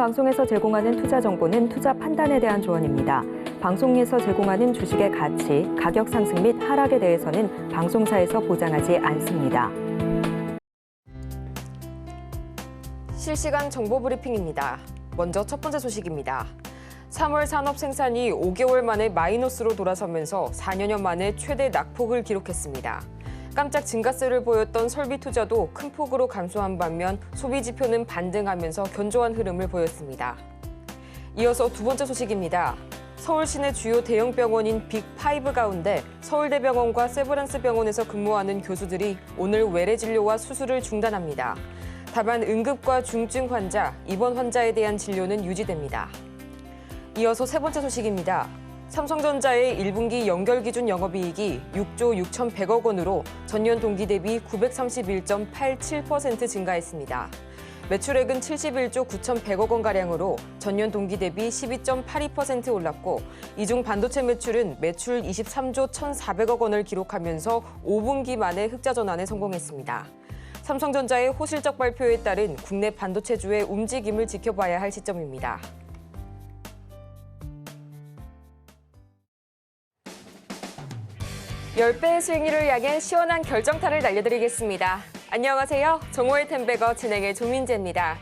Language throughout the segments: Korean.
방송에서 제공하는 투자 정보는 투자 판단에 대한 조언입니다. 방송에서 제공하는 주식의 가치, 가격 상승 및 하락에 대해서는 방송사에서 보장하지 않습니다. 실시간 정보 브리핑입니다. 먼저 첫 번째 소식입니다. 3월 산업 생산이 5개월 만에 마이너스로 돌아서면서 4여년 만에 최대 낙폭을 기록했습니다. 깜짝 증가세를 보였던 설비 투자도 큰 폭으로 감소한 반면 소비 지표는 반등하면서 견조한 흐름을 보였습니다. 이어서 두 번째 소식입니다. 서울 시내 주요 대형 병원인 빅5 가운데 서울대병원과 세브란스병원에서 근무하는 교수들이 오늘 외래 진료와 수술을 중단합니다. 다만 응급과 중증 환자, 입원 환자에 대한 진료는 유지됩니다. 이어서 세 번째 소식입니다. 삼성전자의 1분기 연결 기준 영업이익이 6조 6,100억 원으로 전년 동기 대비 931.87% 증가했습니다. 매출액은 71조 9,100억 원가량으로 전년 동기 대비 12.82% 올랐고 이 중 반도체 매출은 매출 23조 1,400억 원을 기록하면서 5분기 만에 흑자 전환에 성공했습니다. 삼성전자의 호실적 발표에 따른 국내 반도체주의 움직임을 지켜봐야 할 시점입니다. (10배의) 수익률을 향해 시원한 결정타를 날려드리겠습니다. 안녕하세요. 정호의 텐베거 진행의 조민재입니다.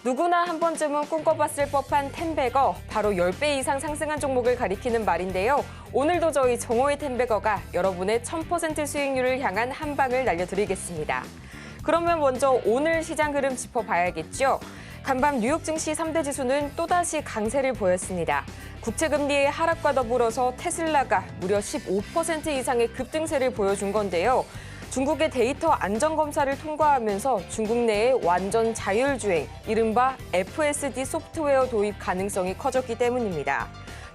누구나 한 번쯤은 꿈꿔봤을 법한 텐베거, 바로 10배 이상 상승한 종목을 가리키는 말인데요. 오늘도 저희 정호의 텐베거가 여러분의 1000% 수익률을 향한 한 방을 날려드리겠습니다. 그러면 먼저 오늘 시장 흐름 짚어봐야겠죠. 간밤 뉴욕 증시 3대 지수는 또다시 강세를 보였습니다. 국채금리의 하락과 더불어서 테슬라가 무려 15% 이상의 급등세를 보여준 건데요. 중국의 데이터 안전검사를 통과하면서 중국 내의 완전 자율주행, 이른바 FSD 소프트웨어 도입 가능성이 커졌기 때문입니다.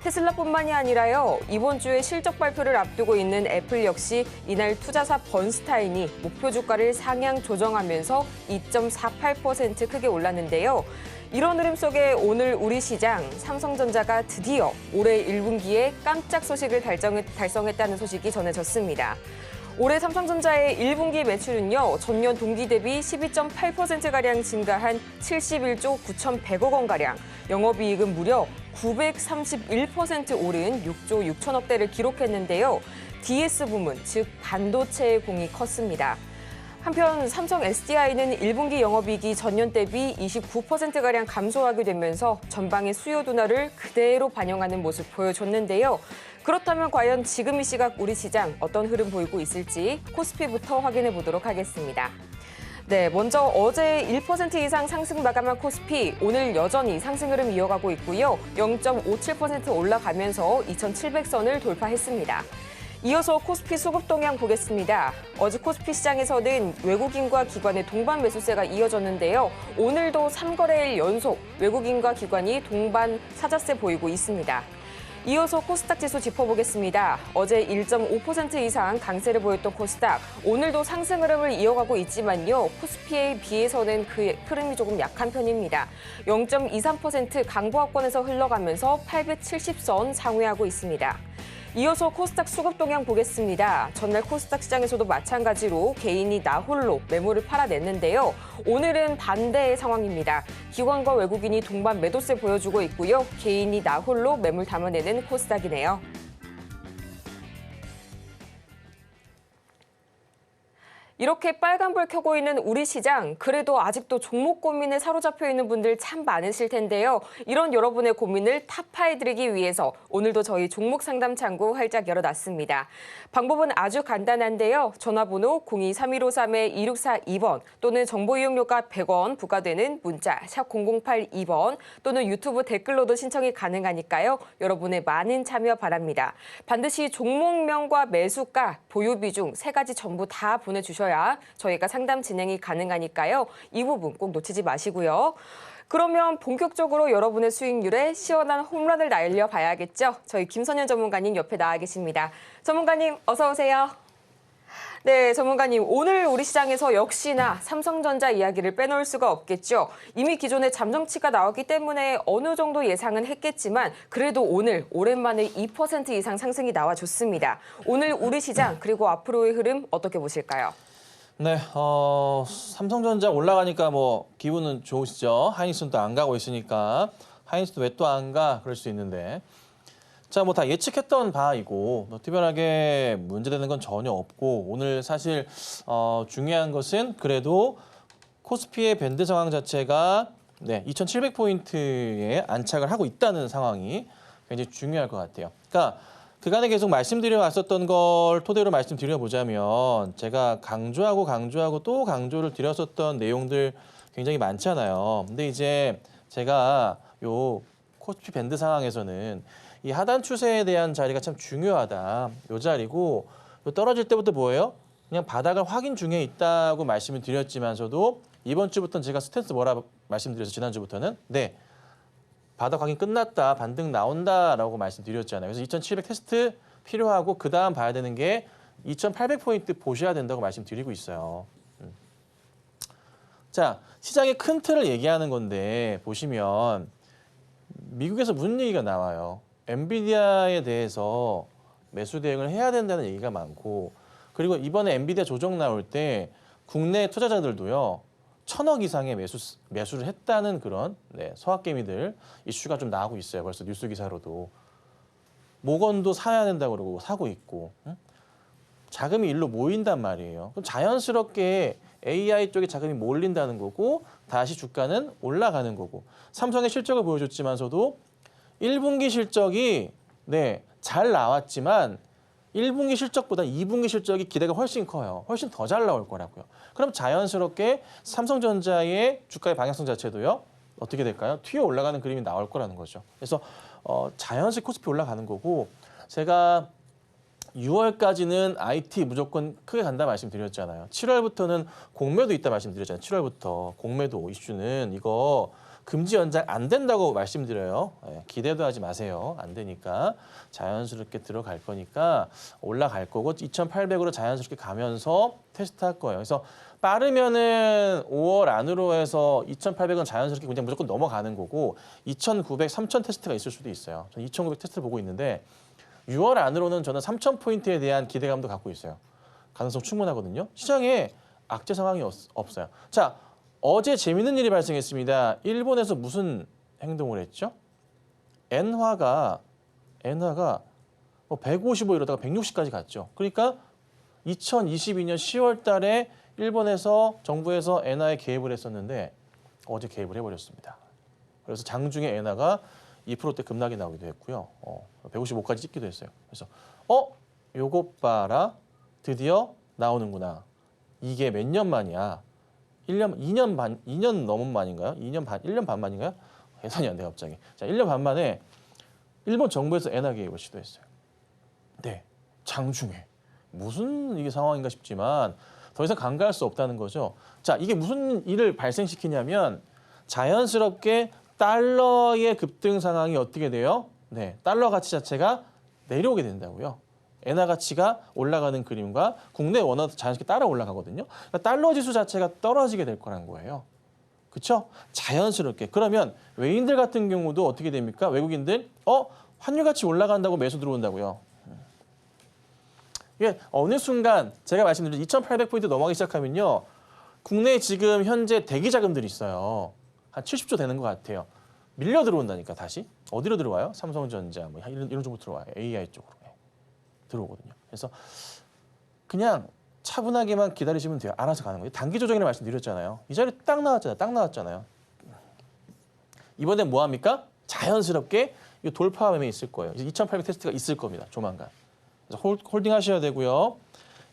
테슬라뿐만이 아니라요, 이번 주에 실적 발표를 앞두고 있는 애플 역시 이날 투자사 번스타인이 목표 주가를 상향 조정하면서 2.48% 크게 올랐는데요. 이런 흐름 속에 오늘 우리 시장, 삼성전자가 드디어 올해 1분기에 깜짝 소식을 달성했다는 소식이 전해졌습니다. 올해 삼성전자의 1분기 매출은요, 전년 동기 대비 12.8%가량 증가한 71조 9,100억 원가량, 영업이익은 무려 931% 오른 6조 6천억대를 기록했는데요. DS 부문, 즉 반도체의 공이 컸습니다. 한편 삼성 SDI는 1분기 영업이익이 전년 대비 29%가량 감소하게 되면서 전방의 수요 둔화를 그대로 반영하는 모습 보여줬는데요. 그렇다면 과연 지금 이 시각 우리 시장 어떤 흐름 보이고 있을지 코스피부터 확인해 보도록 하겠습니다. 네, 먼저 어제 1% 이상 상승 마감한 코스피, 오늘 여전히 상승 흐름 이어가고 있고요. 0.57% 올라가면서 2,700선을 돌파했습니다. 이어서 코스피 수급 동향 보겠습니다. 어제 코스피 시장에서는 외국인과 기관의 동반 매수세가 이어졌는데요. 오늘도 3거래일 연속 외국인과 기관이 동반 사자세 보이고 있습니다. 이어서 코스닥 지수 짚어보겠습니다. 어제 1.5% 이상 강세를 보였던 코스닥, 오늘도 상승 흐름을 이어가고 있지만요. 코스피에 비해서는 그 흐름이 조금 약한 편입니다. 0.23% 강보합권에서 흘러가면서 870선 상회하고 있습니다. 이어서 코스닥 수급 동향 보겠습니다. 전날 코스닥 시장에서도 마찬가지로 개인이 나홀로 매물을 팔아냈는데요. 오늘은 반대의 상황입니다. 기관과 외국인이 동반 매도세 보여주고 있고요. 개인이 나홀로 매물 담아내는 코스닥이네요. 이렇게 빨간불 켜고 있는 우리 시장, 그래도 아직도 종목 고민에 사로잡혀 있는 분들 참 많으실 텐데요. 이런 여러분의 고민을 타파해드리기 위해서 오늘도 저희 종목 상담 창구 활짝 열어놨습니다. 방법은 아주 간단한데요. 전화번호 02-3153-2642번 또는 정보 이용료가 100원 부과되는 문자 샵 0082번 또는 유튜브 댓글로도 신청이 가능하니까요. 여러분의 많은 참여 바랍니다. 반드시 종목명과 매수가, 보유 비중 3가지 전부 다 보내주셔야 저희가 상담 진행이 가능하니까요. 이 부분 꼭 놓치지 마시고요. 그러면 본격적으로 여러분의 수익률에 시원한 홈런을 날려봐야겠죠. 저희 김선현 전문가님 옆에 나와 계십니다. 전문가님 어서 오세요. 네, 전문가님, 오늘 우리 시장에서 역시나 삼성전자 이야기를 빼놓을 수가 없겠죠. 이미 기존에 잠정치가 나왔기 때문에 어느 정도 예상은 했겠지만 그래도 오늘 오랜만에 2% 이상 상승이 나와줬습니다. 오늘 우리 시장 그리고 앞으로의 흐름 어떻게 보실까요? 네, 삼성전자 올라가니까 뭐 기분은 좋으시죠? 하이닉스는 또 안 가고 있으니까 하이닉스도 왜 또 안 가? 그럴 수 있는데 자, 뭐 다 예측했던 바이고 뭐 특별하게 문제되는 건 전혀 없고 오늘 사실 중요한 것은 그래도 코스피의 밴드 상황 자체가 네, 2,700포인트에 안착을 하고 있다는 상황이 굉장히 중요할 것 같아요. 그러니까 그간에 계속 말씀드려 왔었던 걸 토대로 말씀드려 보자면 제가 강조하고 또 강조를 드렸었던 내용들 굉장히 많잖아요. 근데 이제 제가 요 코스피 밴드 상황에서는 이 하단 추세에 대한 자리가 참 중요하다. 요 자리고 요 떨어질 때부터 뭐예요? 그냥 바닥을 확인 중에 있다고 말씀을 드렸지만서도 이번 주부터는 제가 스탠스 뭐라 말씀드려서 지난주부터는 네. 바닥 확인 끝났다, 반등 나온다라고 말씀드렸잖아요. 그래서 2,700 테스트 필요하고 그 다음 봐야 되는 게 2,800포인트 보셔야 된다고 말씀드리고 있어요. 자, 시장의 큰 틀을 얘기하는 건데 보시면 미국에서 무슨 얘기가 나와요? 엔비디아에 대해서 매수 대응을 해야 된다는 얘기가 많고 그리고 이번에 엔비디아 조정 나올 때 국내 투자자들도요. 1,000억 이상의 매수를 했다는 그런 서학개미들 이슈가 좀 나오고 있어요. 벌써 뉴스 기사로도. 모건도 사야 된다고 그러고 사고 있고. 자금이 일로 모인단 말이에요. 그럼 자연스럽게 AI 쪽에 자금이 몰린다는 거고 다시 주가는 올라가는 거고. 삼성의 실적을 보여줬지만서도 1분기 실적이 잘 나왔지만 1분기 실적보다 2분기 실적이 기대가 훨씬 커요. 훨씬 더 잘 나올 거라고요. 그럼 자연스럽게 삼성전자의 주가의 방향성 자체도요. 어떻게 될까요? 튀어 올라가는 그림이 나올 거라는 거죠. 그래서 자연스럽게 코스피 올라가는 거고 제가 6월까지는 IT 무조건 크게 간다 말씀드렸잖아요. 7월부터는 공매도 있다 말씀드렸잖아요. 7월부터 공매도 이슈는 이거 금지 연장 안 된다고 말씀드려요. 기대도 하지 마세요. 안 되니까 자연스럽게 들어갈 거니까 올라갈 거고 2,800으로 자연스럽게 가면서 테스트할 거예요. 그래서 빠르면은 5월 안으로 해서 2,800은 자연스럽게 그냥 무조건 넘어가는 거고 2,900, 3,000 테스트가 있을 수도 있어요. 저는 2,900 테스트를 보고 있는데 6월 안으로는 저는 3,000포인트에 대한 기대감도 갖고 있어요. 가능성 충분하거든요. 시장에 악재 상황이 없어요. 자, 어제 재밌는 일이 발생했습니다. 일본에서 무슨 행동을 했죠? 엔화가 155 이러다가 160까지 갔죠. 그러니까 2022년 10월 달에 일본에서 정부에서 엔화에 개입을 했었는데 어제 개입을 해버렸습니다. 그래서 장중에 엔화가 2%대 급락이 나오기도 했고요. 155까지 찍기도 했어요. 그래서 요것 봐라. 드디어 나오는구나. 이게 몇 년 만이야? 2년 넘은 만인가요? 1년 반 만인가요? 계산이 안 돼요, 갑자기. 자, 1년 반 만에 일본 정부에서 엔화 개입을 시도했어요. 네, 장중에. 무슨 이게 상황인가 싶지만 더 이상 간과할 수 없다는 거죠. 자, 이게 무슨 일을 발생시키냐면 자연스럽게 달러의 급등 상황이 어떻게 돼요? 네, 달러 가치 자체가 내려오게 된다고요. 엔화 가치가 올라가는 그림과 국내 원화도 자연스럽게 따라 올라가거든요. 그러니까 달러 지수 자체가 떨어지게 될 거란 거예요. 그렇죠? 자연스럽게. 그러면 외인들 같은 경우도 어떻게 됩니까? 외국인들 환율 가치 올라간다고 매수 들어온다고요. 이게 어느 순간 제가 말씀드린 2,800포인트 넘어가기 시작하면요. 국내에 지금 현재 대기 자금들이 있어요. 한 70조 되는 것 같아요. 밀려 들어온다니까 다시. 어디로 들어와요? 삼성전자 뭐 이런 쪽으로 들어와요. AI 쪽으로. 들어오거든요. 그래서 그냥 차분하게만 기다리시면 돼요. 알아서 가는 거예요. 단기 조정이라고 말씀드렸잖아요. 이 자리 딱 나왔잖아요. 이번엔 뭐 합니까? 자연스럽게 이 돌파 매매 있을 거예요. 이제 2,800 테스트가 있을 겁니다. 조만간. 그래서 홀딩 하셔야 되고요.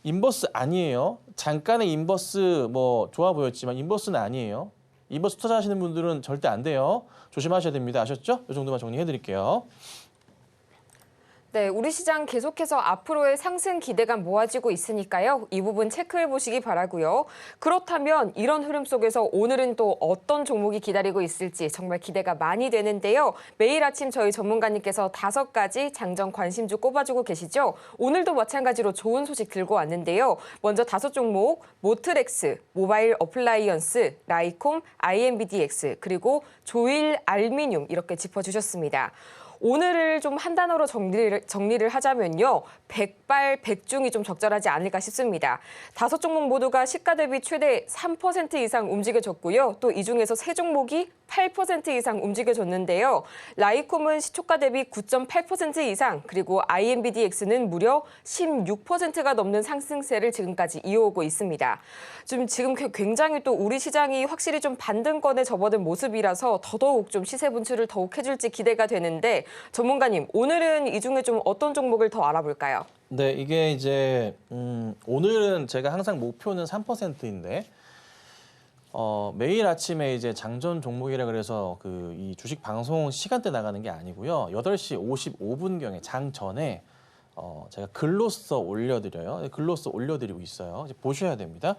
인버스 아니에요. 잠깐의 인버스 뭐 좋아 보였지만 인버스는 아니에요. 인버스 투자하시는 분들은 절대 안 돼요. 조심하셔야 됩니다. 아셨죠? 이 정도만 정리해 드릴게요. 네, 우리 시장 계속해서 앞으로의 상승 기대감 모아지고 있으니까요. 이 부분 체크해 보시기 바라고요. 그렇다면 이런 흐름 속에서 오늘은 또 어떤 종목이 기다리고 있을지 정말 기대가 많이 되는데요. 매일 아침 저희 전문가님께서 5가지 장정 관심주 꼽아주고 계시죠. 오늘도 마찬가지로 좋은 소식 들고 왔는데요. 먼저 5종목, 모트렉스, 모바일 어플라이언스, 라이콤, IMBDX, 그리고 조일 알미늄 이렇게 짚어주셨습니다. 오늘을 좀 한 단어로 정리를 하자면요. 백발백중이 좀 적절하지 않을까 싶습니다. 5종목 모두가 시가 대비 최대 3% 이상 움직여졌고요. 또 이 중에서 3종목이 8% 이상 움직여졌는데요. 라이콤은 시초가 대비 9.8% 이상, 그리고 INBDX는 무려 16%가 넘는 상승세를 지금까지 이어오고 있습니다. 지금 굉장히 또 우리 시장이 확실히 좀 반등권에 접어든 모습이라서 더더욱 좀 시세 분출을 더욱 해줄지 기대가 되는데 전문가님, 오늘은 이 중에 좀 어떤 종목을 더 알아볼까요? 네, 이게 이제 오늘은 제가 항상 목표는 3%인데 매일 아침에 이제 장전 종목이라 그래서 이 주식 방송 시간대 나가는 게 아니고요. 8시 55분경에 장 전에 제가 글로써 올려드려요. 글로써 올려드리고 있어요. 이제 보셔야 됩니다.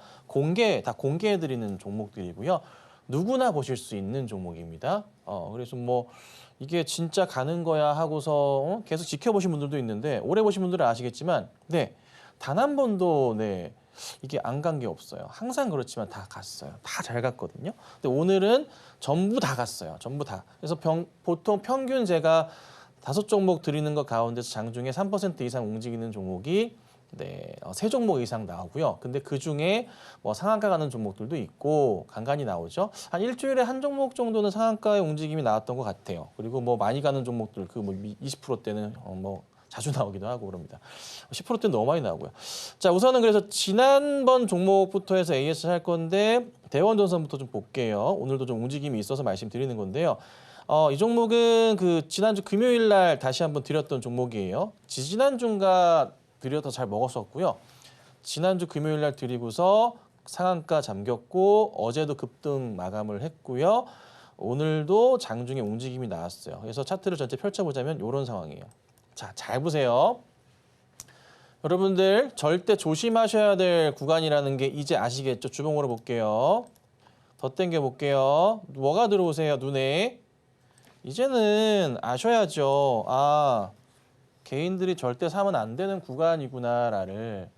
다 공개해드리는 종목들이고요. 누구나 보실 수 있는 종목입니다. 그래서 뭐 이게 진짜 가는 거야 하고서 계속 지켜보신 분들도 있는데 오래 보신 분들은 아시겠지만 네, 단 한 번도 네. 이게 안 간 게 없어요. 항상 그렇지만 다 갔어요. 다 잘 갔거든요. 근데 오늘은 전부 다 갔어요. 전부 다. 그래서 보통 평균 제가 5종목 드리는 것 가운데서 장중에 3% 이상 움직이는 종목이 네, 3종목 이상 나오고요. 근데 그중에 뭐 상한가 가는 종목들도 있고 간간히 나오죠. 한 일주일에 한 종목 정도는 상한가의 움직임이 나왔던 것 같아요. 그리고 뭐 많이 가는 종목들 뭐 20%대는 뭐 자주 나오기도 하고 그럽니다. 10%대는 너무 많이 나오고요. 자, 우선은 그래서 지난번 종목부터 해서 AS 할 건데 대원전선부터 좀 볼게요. 오늘도 좀 움직임이 있어서 말씀드리는 건데요. 이 종목은 지난주 금요일 날 다시 한번 드렸던 종목이에요. 지지난주인가 드려서 잘 먹었었고요. 지난주 금요일 날 드리고서 상한가 잠겼고 어제도 급등 마감을 했고요. 오늘도 장중에 움직임이 나왔어요. 그래서 차트를 전체 펼쳐보자면 이런 상황이에요. 자, 잘 보세요. 여러분들 절대 조심하셔야 될 구간이라는 게 이제 아시겠죠? 주봉으로 볼게요. 더 당겨 볼게요. 뭐가 들어오세요, 눈에? 이제는 아셔야죠. 아, 개인들이 절대 사면 안 되는 구간이구나를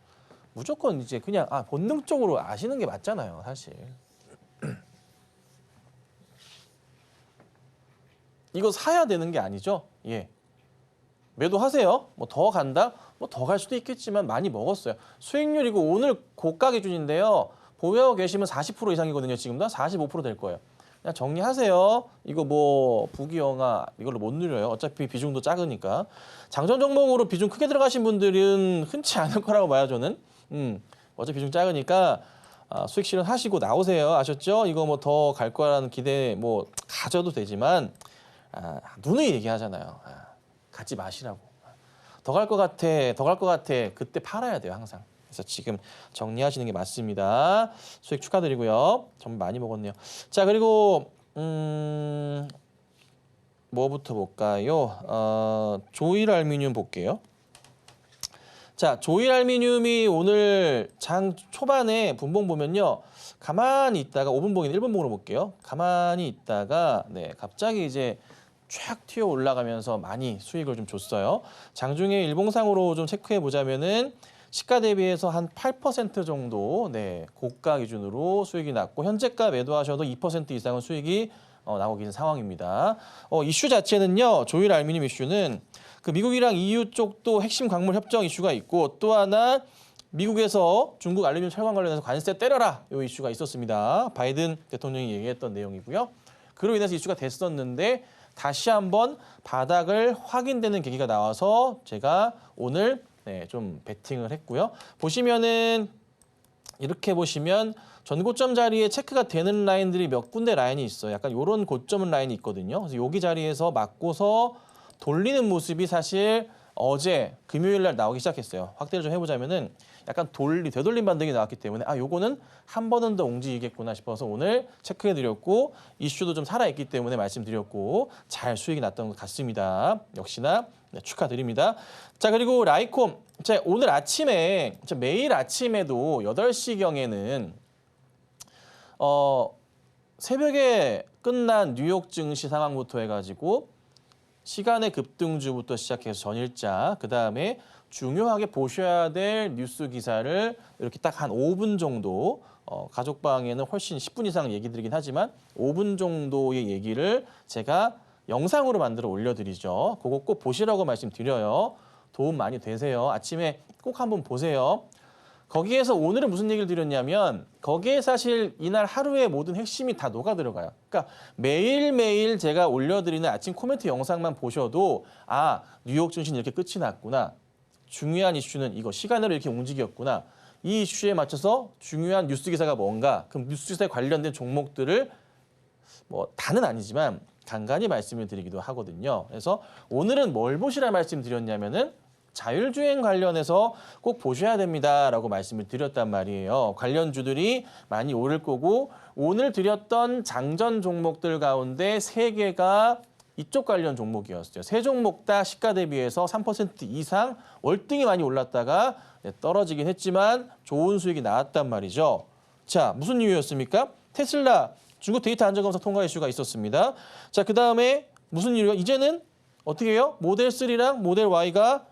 무조건 이제 그냥 본능적으로 아시는 게 맞잖아요, 사실. 이거 사야 되는 게 아니죠? 예. 매도하세요. 뭐 더 간다? 뭐 더 갈 수도 있겠지만 많이 먹었어요. 수익률이고 오늘 고가 기준인데요. 보유하고 계시면 40% 이상이거든요. 지금도 45% 될 거예요. 그냥 정리하세요. 이거 뭐 부기영화 이걸로 못 누려요. 어차피 비중도 작으니까. 장전 종목으로 비중 크게 들어가신 분들은 흔치 않을 거라고 봐요, 저는. 어차피 비중 작으니까 수익 실현하시고 나오세요. 아셨죠? 이거 뭐 더 갈 거라는 기대 뭐 가져도 되지만 누누이 얘기하잖아요. 갖지 마시라고. 더 갈 것 같아, 더 갈 것 같아. 그때 팔아야 돼요, 항상. 그래서 지금 정리하시는 게 맞습니다. 수익 축하드리고요. 전 많이 먹었네요. 자, 그리고 뭐부터 볼까요? 조일 알미늄 볼게요. 자, 조일 알미늄이 오늘 장 초반에 분봉 보면요. 가만히 있다가 5분봉이나 1분봉으로 볼게요. 가만히 있다가 네, 갑자기 이제 쫙 튀어 올라가면서 많이 수익을 좀 줬어요. 장중에 일봉상으로 좀 체크해 보자면은 시가 대비해서 한 8% 정도 네, 고가 기준으로 수익이 났고 현재가 매도하셔도 2% 이상은 수익이 나오고 있는 상황입니다. 이슈 자체는요. 조일 알미늄 이슈는 미국이랑 EU 쪽도 핵심 광물 협정 이슈가 있고 또 하나 미국에서 중국 알루미늄 철강 관련해서 관세 때려라 이 이슈가 있었습니다. 바이든 대통령이 얘기했던 내용이고요. 그로 인해서 이슈가 됐었는데 다시 한번 바닥을 확인되는 계기가 나와서 제가 오늘 네, 좀 베팅을 했고요. 보시면은 이렇게 보시면 전고점 자리에 체크가 되는 라인들이 몇 군데 라인이 있어요. 약간 이런 고점 라인이 있거든요. 그래서 여기 자리에서 맞고서 돌리는 모습이 사실 어제 금요일 날 나오기 시작했어요. 확대를 좀 해보자면은 약간 되돌림 반등이 나왔기 때문에 요거는 한 번은 더 움직이겠구나 싶어서 오늘 체크해드렸고 이슈도 좀 살아있기 때문에 말씀드렸고 잘 수익이 났던 것 같습니다. 역시나 네, 축하드립니다. 자, 그리고 라이콤. 자, 오늘 아침에 매일 아침에도 8시경에는 새벽에 끝난 뉴욕 증시 상황부터 해가지고 시간의 급등주부터 시작해서 전일자, 그다음에 중요하게 보셔야 될 뉴스 기사를 이렇게 딱 한 5분 정도 가족방에는 훨씬 10분 이상 얘기 드리긴 하지만 5분 정도의 얘기를 제가 영상으로 만들어 올려드리죠. 그거 꼭 보시라고 말씀드려요. 도움 많이 되세요. 아침에 꼭 한번 보세요. 거기에서 오늘은 무슨 얘기를 드렸냐면 거기에 사실 이날 하루의 모든 핵심이 다 녹아 들어가요. 그러니까 매일매일 제가 올려드리는 아침 코멘트 영상만 보셔도 아, 뉴욕 증시는 이렇게 끝이 났구나. 중요한 이슈는 이거, 시간으로 이렇게 움직였구나. 이 이슈에 맞춰서 중요한 뉴스 기사가 뭔가, 그럼 뉴스 기사에 관련된 종목들을 뭐 다는 아니지만 간간히 말씀을 드리기도 하거든요. 그래서 오늘은 뭘 보시라 말씀드렸냐면은 자율주행 관련해서 꼭 보셔야 됩니다라고 말씀을 드렸단 말이에요. 관련주들이 많이 오를 거고 오늘 드렸던 장전 종목들 가운데 3개가 이쪽 관련 종목이었어요. 3종목 다 시가 대비해서 3% 이상 월등히 많이 올랐다가 떨어지긴 했지만 좋은 수익이 나왔단 말이죠. 자, 무슨 이유였습니까? 테슬라 중국 데이터 안전검사 통과 이슈가 있었습니다. 자, 그다음에 무슨 이유가 이제는 어떻게 해요? 모델 3랑 모델 Y가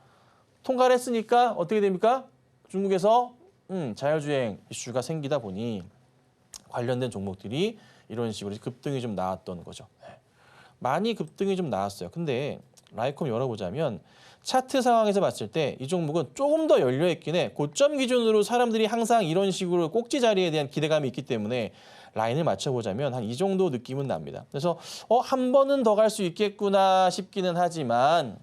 통과를 했으니까 어떻게 됩니까? 중국에서 자율주행 이슈가 생기다 보니 관련된 종목들이 이런 식으로 급등이 좀 나왔던 거죠. 많이 급등이 좀 나왔어요. 근데 라이콤 열어보자면 차트 상황에서 봤을 때 이 종목은 조금 더 열려있긴 해. 고점 기준으로 사람들이 항상 이런 식으로 꼭지 자리에 대한 기대감이 있기 때문에 라인을 맞춰보자면 한 이 정도 느낌은 납니다. 그래서 한 번은 더 갈 수 있겠구나 싶기는 하지만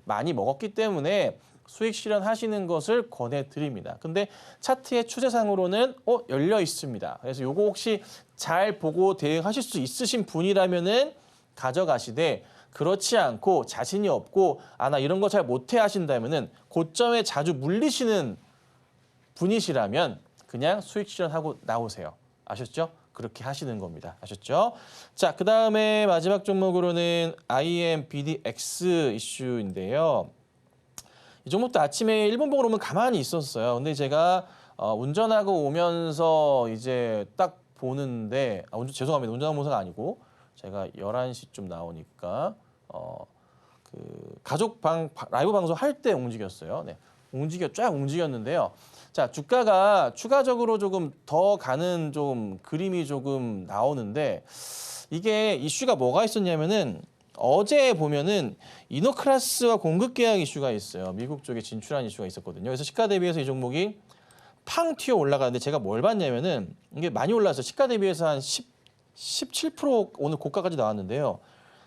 많이 먹었기 때문에 수익 실현하시는 것을 권해드립니다. 근데 차트의 추세상으로는 열려 있습니다. 그래서 요거 혹시 잘 보고 대응하실 수 있으신 분이라면은 가져가시되 그렇지 않고 자신이 없고 나 이런 거 잘 못해 하신다면은 고점에 자주 물리시는 분이시라면 그냥 수익 실현하고 나오세요. 아셨죠? 그렇게 하시는 겁니다. 아셨죠? 자, 그다음에 마지막 종목으로는 IMBDX 이슈인데요. 이 종목도 아침에 일본봉으로 오면 가만히 있었어요. 근데 제가 운전하고 오면서 이제 딱 보는데 죄송합니다. 운전하는 모습가 아니고 제가 11시쯤 나오니까 가족 라이브 방송 할 때 움직였어요. 네. 쫙 움직였는데요. 자, 주가가 추가적으로 조금 더 가는 좀 그림이 조금 나오는데 이게 이슈가 뭐가 있었냐면은 어제 보면은 이노클라스와 공급 계약 이슈가 있어요. 미국 쪽에 진출한 이슈가 있었거든요. 그래서 시가 대비해서 이 종목이 팡 튀어 올라가는데 제가 뭘 봤냐면은 이게 많이 올랐어요. 시가 대비해서 한 17% 오늘 고가까지 나왔는데요.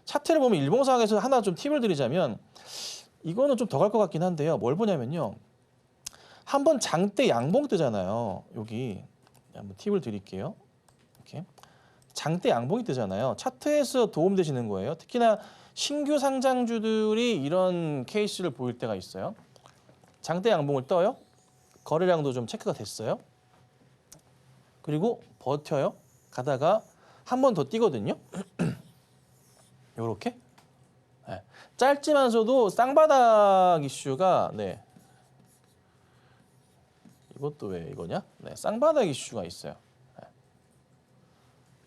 차트를 보면 일봉 상황에서 하나 좀 팁을 드리자면 이거는 좀 더 갈 것 같긴 한데요. 뭘 보냐면요. 한번 장대 양봉 뜨잖아요. 여기 한번 팁을 드릴게요. 이렇게 장대 양봉이 뜨잖아요. 차트에서 도움되시는 거예요. 특히나 신규 상장주들이 이런 케이스를 보일 때가 있어요. 장대 양봉을 떠요. 거래량도 좀 체크가 됐어요. 그리고 버텨요. 가다가 한 번 더 뛰거든요. 요렇게. 네. 짧지만서도 쌍바닥 이슈가 이것도 왜 이거냐? 네, 쌍바닥 이슈가 있어요. 네.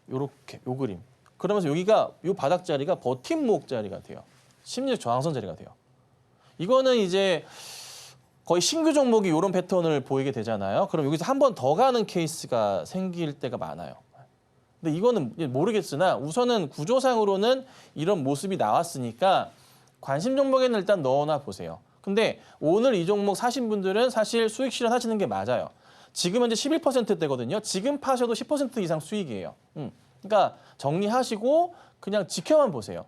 요렇게 요 그림. 그러면서 여기가 요 바닥 자리가 버팀목 자리가 돼요. 심리적 저항선 자리가 돼요. 이거는 이제 거의 신규 종목이 이런 패턴을 보이게 되잖아요. 그럼 여기서 한 번 더 가는 케이스가 생길 때가 많아요. 근데 이거는 모르겠으나 우선은 구조상으로는 이런 모습이 나왔으니까 관심 종목에는 일단 넣어놔 보세요. 근데 오늘 이 종목 사신 분들은 사실 수익 실현하시는 게 맞아요. 지금 현재 11%대거든요. 지금 파셔도 10% 이상 수익이에요. 그러니까 정리하시고 그냥 지켜만 보세요.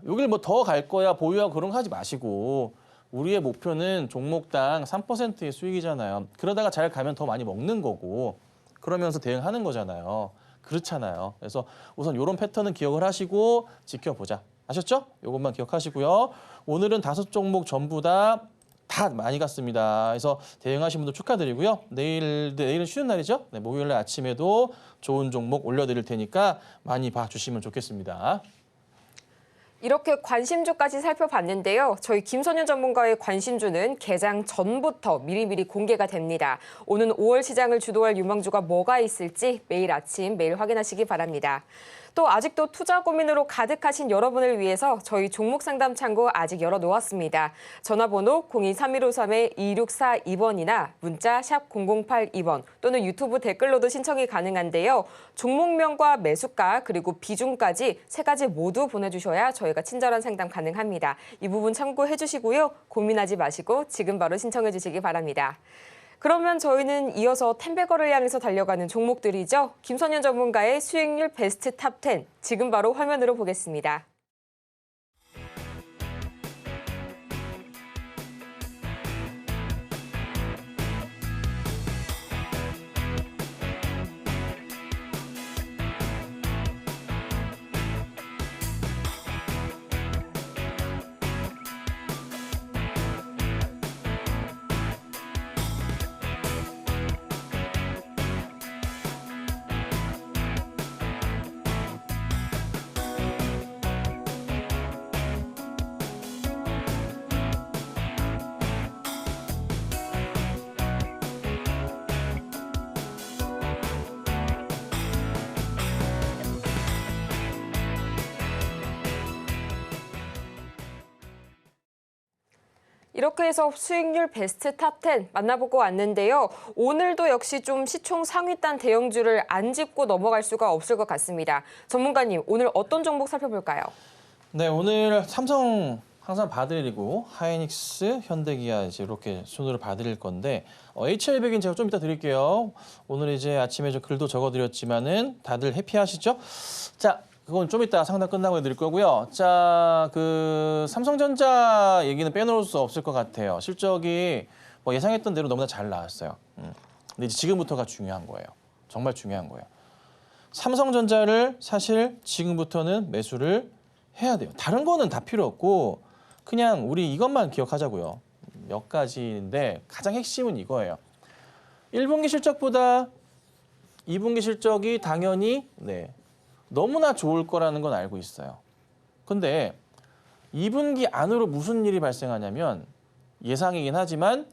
여길 뭐 더 갈 거야 보유하고 그런 거 하지 마시고 우리의 목표는 종목당 3%의 수익이잖아요. 그러다가 잘 가면 더 많이 먹는 거고 그러면서 대응하는 거잖아요. 그렇잖아요. 그래서 우선 이런 패턴은 기억을 하시고 지켜보자. 아셨죠? 이것만 기억하시고요. 오늘은 5종목 전부 다 많이 갔습니다. 그래서 대응하신 분들 축하드리고요. 내일은 쉬는 날이죠. 네, 목요일 아침에도 좋은 종목 올려드릴 테니까 많이 봐주시면 좋겠습니다. 이렇게 관심주까지 살펴봤는데요. 저희 김선윤 전문가의 관심주는 개장 전부터 미리미리 공개가 됩니다. 오는 5월 시장을 주도할 유망주가 뭐가 있을지 매일 아침 매일 확인하시기 바랍니다. 또 아직도 투자 고민으로 가득하신 여러분을 위해서 저희 종목 상담 창구 아직 열어놓았습니다. 전화번호 023153-2642번이나 문자 샵 0082번 또는 유튜브 댓글로도 신청이 가능한데요. 종목명과 매수가 그리고 비중까지 세 가지 모두 보내주셔야 저희가 친절한 상담 가능합니다. 이 부분 참고해 주시고요. 고민하지 마시고 지금 바로 신청해 주시기 바랍니다. 그러면 저희는 이어서 텐베거를 향해서 달려가는 종목들이죠. 김선현 전문가의 수익률 베스트 탑 10, 지금 바로 화면으로 보겠습니다. 이렇게 해서 수익률 베스트 탑 10 만나보고 왔는데요. 오늘도 역시 좀 시총 상위단 대형주를 안 짚고 넘어갈 수가 없을 것 같습니다. 전문가님, 오늘 어떤 종목 살펴볼까요? 네, 오늘 삼성 항상 봐드리고 하이닉스, 현대기아 이제 이렇게 순으로 봐드릴 건데 HL백인 제가 좀 이따 드릴게요. 오늘 이제 아침에 저 글도 적어드렸지만은 다들 해피하시죠? 자, 그건 좀 이따 상담 끝나고 해드릴 거고요. 자, 그 삼성전자 얘기는 빼놓을 수 없을 것 같아요. 실적이 뭐 예상했던 대로 너무나 잘 나왔어요. 근데 이제 지금부터가 중요한 거예요. 정말 중요한 거예요. 삼성전자를 사실 지금부터는 매수를 해야 돼요. 다른 거는 다 필요 없고 그냥 우리 이것만 기억하자고요. 몇 가지인데 가장 핵심은 이거예요. 1분기 실적보다 2분기 실적이 당연히 너무나 좋을 거라는 건 알고 있어요. 근데 2분기 안으로 무슨 일이 발생하냐면 예상이긴 하지만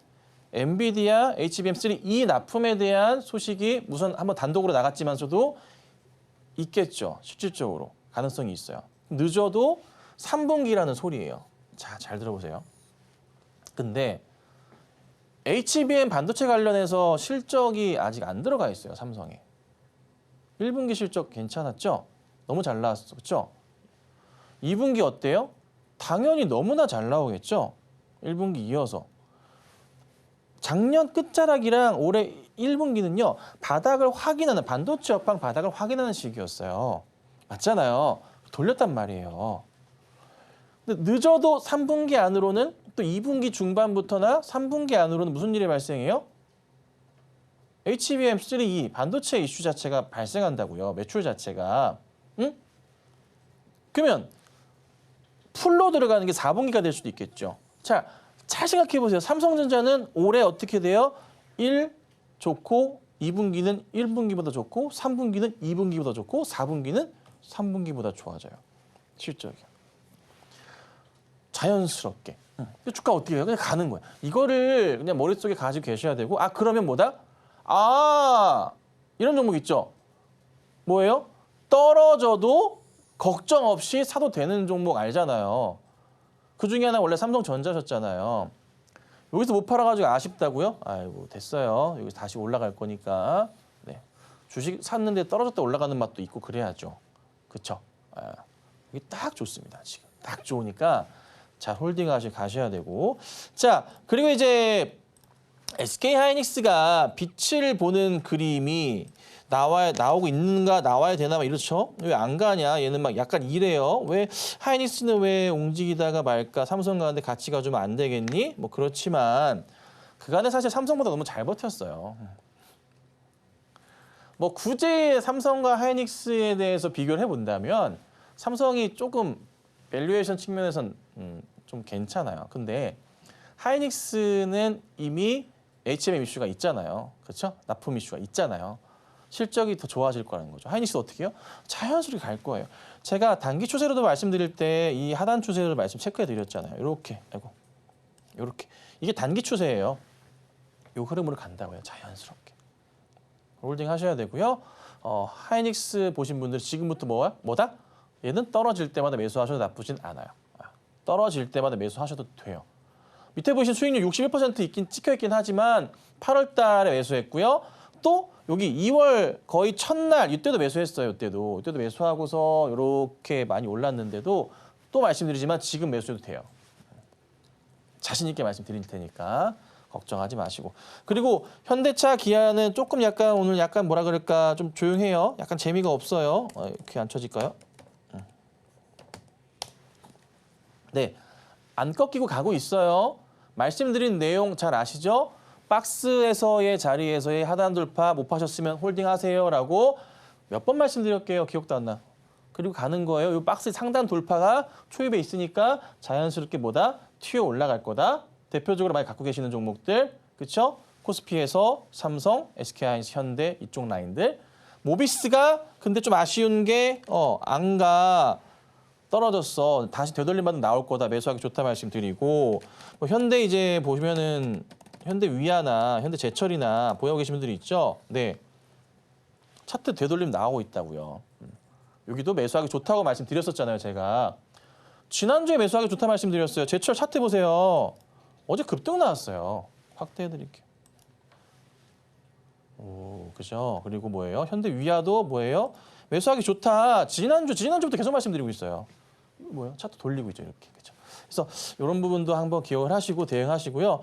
엔비디아 HBM3E 납품에 대한 소식이 우선 한번 단독으로 나갔지만서도 있겠죠. 실질적으로 가능성이 있어요. 늦어도 3분기라는 소리예요. 자, 잘 들어보세요. 근데 HBM 반도체 관련해서 실적이 아직 안 들어가 있어요. 삼성에. 1분기 실적 괜찮았죠? 너무 잘 나왔었죠? 그렇죠? 2분기 어때요? 당연히 너무나 잘 나오겠죠? 1분기 이어서. 작년 끝자락이랑 올해 1분기는요. 바닥을 확인하는, 반도체 업황 바닥을 확인하는 시기였어요. 맞잖아요. 돌렸단 말이에요. 근데 늦어도 3분기 안으로는 또 2분기 중반부터나 3분기 안으로는 무슨 일이 발생해요? HBM3E 반도체 이슈 자체가 발생한다고요. 매출 자체가. 응? 그러면 풀로 들어가는 게 4분기가 될 수도 있겠죠. 자, 잘 생각해 보세요. 삼성전자는 올해 어떻게 돼요? 1 좋고 2분기는 1분기보다 좋고 3분기는 2분기보다 좋고 4분기는 3분기보다 좋아져요. 실적이. 자연스럽게. 주가 어떻게 해요? 그냥 가는 거예요. 이거를 그냥 머릿속에 가지고 계셔야 되고 그러면 뭐다? 이런 종목 있죠? 뭐예요? 떨어져도 걱정 없이 사도 되는 종목 알잖아요. 그 중에 하나 원래 삼성전자셨잖아요. 여기서 못 팔아가지고 아쉽다고요? 아이고 됐어요. 여기 다시 올라갈 거니까. 네. 주식 샀는데 떨어졌다 올라가는 맛도 있고 그래야죠. 그렇죠? 이게 딱 좋습니다. 지금 딱 좋으니까 잘 홀딩하시 가셔야 되고. 자, 그리고 이제 SK 하이닉스가 빛을 보는 그림이 나오고 있는가 나와야 되나 막 이렇죠. 왜 안 가냐? 얘는 막 약간 이래요. 왜 하이닉스는 왜 움직이다가 말까? 삼성 가는데 같이 가주면 안 되겠니? 뭐 그렇지만 그간에 사실 삼성보다 너무 잘 버텼어요. 뭐 굳이 삼성과 하이닉스에 대해서 비교를 해본다면 삼성이 조금 밸류에이션 측면에선 좀 괜찮아요. 근데 하이닉스는 이미 HBM 이슈가 있잖아요. 그렇죠? 납품 이슈가 있잖아요. 실적이 더 좋아질 거라는 거죠. 하이닉스 어떻게 해요? 자연스럽게 갈 거예요. 제가 단기 추세로도 말씀드릴 때 이 하단 추세를 체크해 드렸잖아요. 이렇게, 이렇게. 이게 단기 추세예요. 이 흐름으로 간다고요. 자연스럽게. 홀딩 하셔야 되고요. 하이닉스 보신 분들 지금부터 뭐다? 얘는 떨어질 때마다 매수하셔도 나쁘진 않아요. 떨어질 때마다 매수하셔도 돼요. 밑에 보신 수익률 61% 찍혀 있긴 하지만 8월 달에 매수했고요. 또 여기 2월 거의 첫날 이때도 매수했어요. 이때도 매수하고서 이렇게 많이 올랐는데도 또 말씀드리지만 지금 매수해도 돼요. 자신 있게 말씀드릴 테니까 걱정하지 마시고. 그리고 현대차, 기아는 조금 약간 오늘 약간 뭐라 그럴까 좀 조용해요. 약간 재미가 없어요. 이렇게 안 쳐질까요? 네, 안 꺾이고 가고 있어요. 말씀드린 내용 잘 아시죠? 박스에서의 자리에서의 하단 돌파 못 파셨으면 홀딩하세요라고 몇 번 말씀드렸게요. 기억도 안 나. 그리고 가는 거예요. 이 박스 상단 돌파가 초입에 있으니까 자연스럽게 뭐다? 튀어 올라갈 거다. 대표적으로 많이 갖고 계시는 종목들, 그렇죠? 코스피에서 삼성, SK하이닉스, 현대 이쪽 라인들. 모비스가 근데 좀 아쉬운 게 안 가. 떨어졌어. 다시 되돌림받으면 나올 거다. 매수하기 좋다 말씀드리고 뭐 현대 이제 보시면은 현대 위아나 현대 제철이나 보유하고 계신 분들이 있죠. 네, 차트 되돌림 나오고 있다고요. 여기도 매수하기 좋다고 말씀드렸었잖아요. 제가 지난주에 매수하기 좋다 말씀드렸어요. 제철 차트 보세요. 어제 급등 나왔어요. 확대해드릴게요. 오, 그죠? 그리고 뭐예요? 현대 위아도 뭐예요? 매수하기 좋다. 지난주부터 계속 말씀드리고 있어요. 뭐예요? 차트 돌리고 있죠, 이렇게. 그렇죠? 그래서 이런 부분도 한번 기억을 하시고 대응하시고요.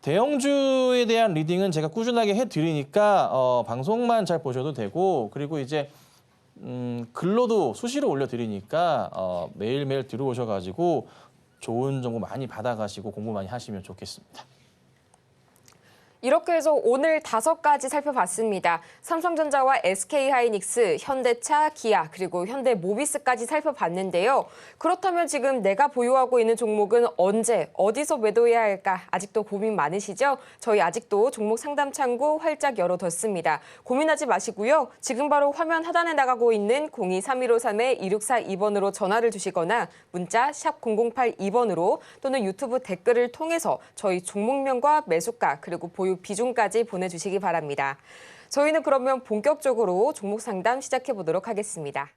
대형주에 대한 리딩은 제가 꾸준하게 해드리니까 방송만 잘 보셔도 되고, 그리고 이제 글로도 수시로 올려드리니까 매일매일 들어오셔가지고 좋은 정보 많이 받아가시고 공부 많이 하시면 좋겠습니다. 이렇게 해서 오늘 5가지 살펴봤습니다. 삼성전자와 SK하이닉스, 현대차, 기아, 그리고 현대모비스까지 살펴봤는데요. 그렇다면 지금 내가 보유하고 있는 종목은 언제, 어디서 매도해야 할까? 아직도 고민 많으시죠? 저희 아직도 종목 상담 창구 활짝 열어뒀습니다. 고민하지 마시고요. 지금 바로 화면 하단에 나가고 있는 023153-2642번으로 전화를 주시거나 문자 샵 0082번으로 또는 유튜브 댓글을 통해서 저희 종목명과 매수가 그리고 보유 비중까지 보내주시기 바랍니다. 저희는 그러면 본격적으로 종목 상담 시작해 보도록 하겠습니다.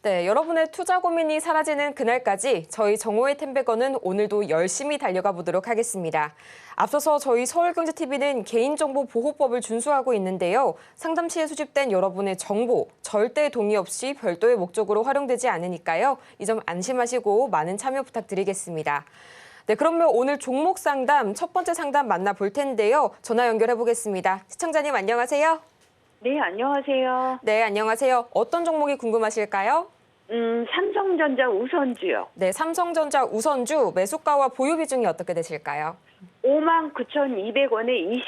네, 여러분의 투자 고민이 사라지는 그날까지 저희 정오의 템베거는 오늘도 열심히 달려가 보도록 하겠습니다. 앞서서 저희 서울경제TV는 개인정보보호법을 준수하고 있는데요. 상담 시에 수집된 여러분의 정보 절대 동의 없이 별도의 목적으로 활용되지 않으니까요. 이 점 안심하시고 많은 참여 부탁드리겠습니다. 네, 그러면 오늘 종목 상담 첫 번째 상담 만나볼 텐데요. 전화 연결해 보겠습니다. 시청자님 안녕하세요. 네, 안녕하세요. 네, 안녕하세요. 어떤 종목이 궁금하실까요? 삼성전자 우선주요. 네, 삼성전자 우선주 매수가와 보유 비중이 어떻게 되실까요? 59,200원에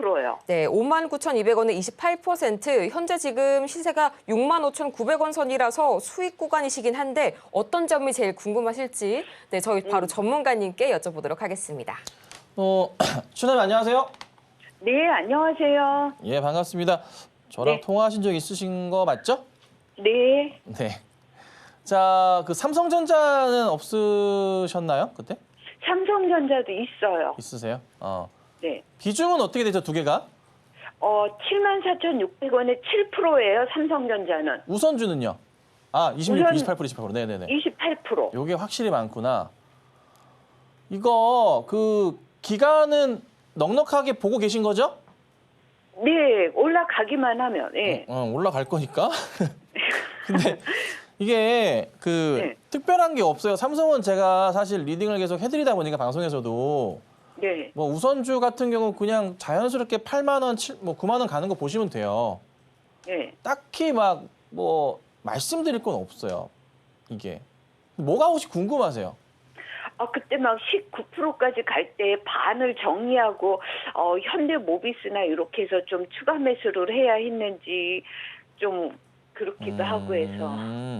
28%요. 네, 59,200원에 28%. 현재 지금 시세가 65,900원 선이라서 수익 구간이시긴 한데 어떤 점이 제일 궁금하실지 네, 저희 바로 전문가님께 여쭤보도록 하겠습니다. 추나님 안녕하세요. 네, 안녕하세요. 예, 반갑습니다. 저랑 네. 통화하신 적 있으신 거 맞죠? 네, 네. 자, 그 삼성전자는 없으셨나요? 그때? 삼성전자도 있어요. 있으세요? 네. 비중은 어떻게 되죠, 두 개가? 74,600원에 7%예요, 삼성전자는. 우선주는요? 28%. 네네네. 28%. 요게 확실히 많구나. 이거 그 기간은 넉넉하게 보고 계신 거죠? 네, 올라가기만 하면. 네. 올라갈 거니까. 근데 이게 네. 특별한 게 없어요. 삼성은 제가 사실 리딩을 계속 해드리다 보니까 방송에서도 네. 뭐 우선주 같은 경우 그냥 자연스럽게 8만 원, 9만 원 가는 거 보시면 돼요. 네. 딱히 막 뭐 말씀드릴 건 없어요. 이게 뭐가 혹시 궁금하세요? 그때 막 19%까지 갈 때 반을 정리하고 현대모비스나 이렇게 해서 좀 추가 매수를 해야 했는지 좀 그렇기도 하고 해서.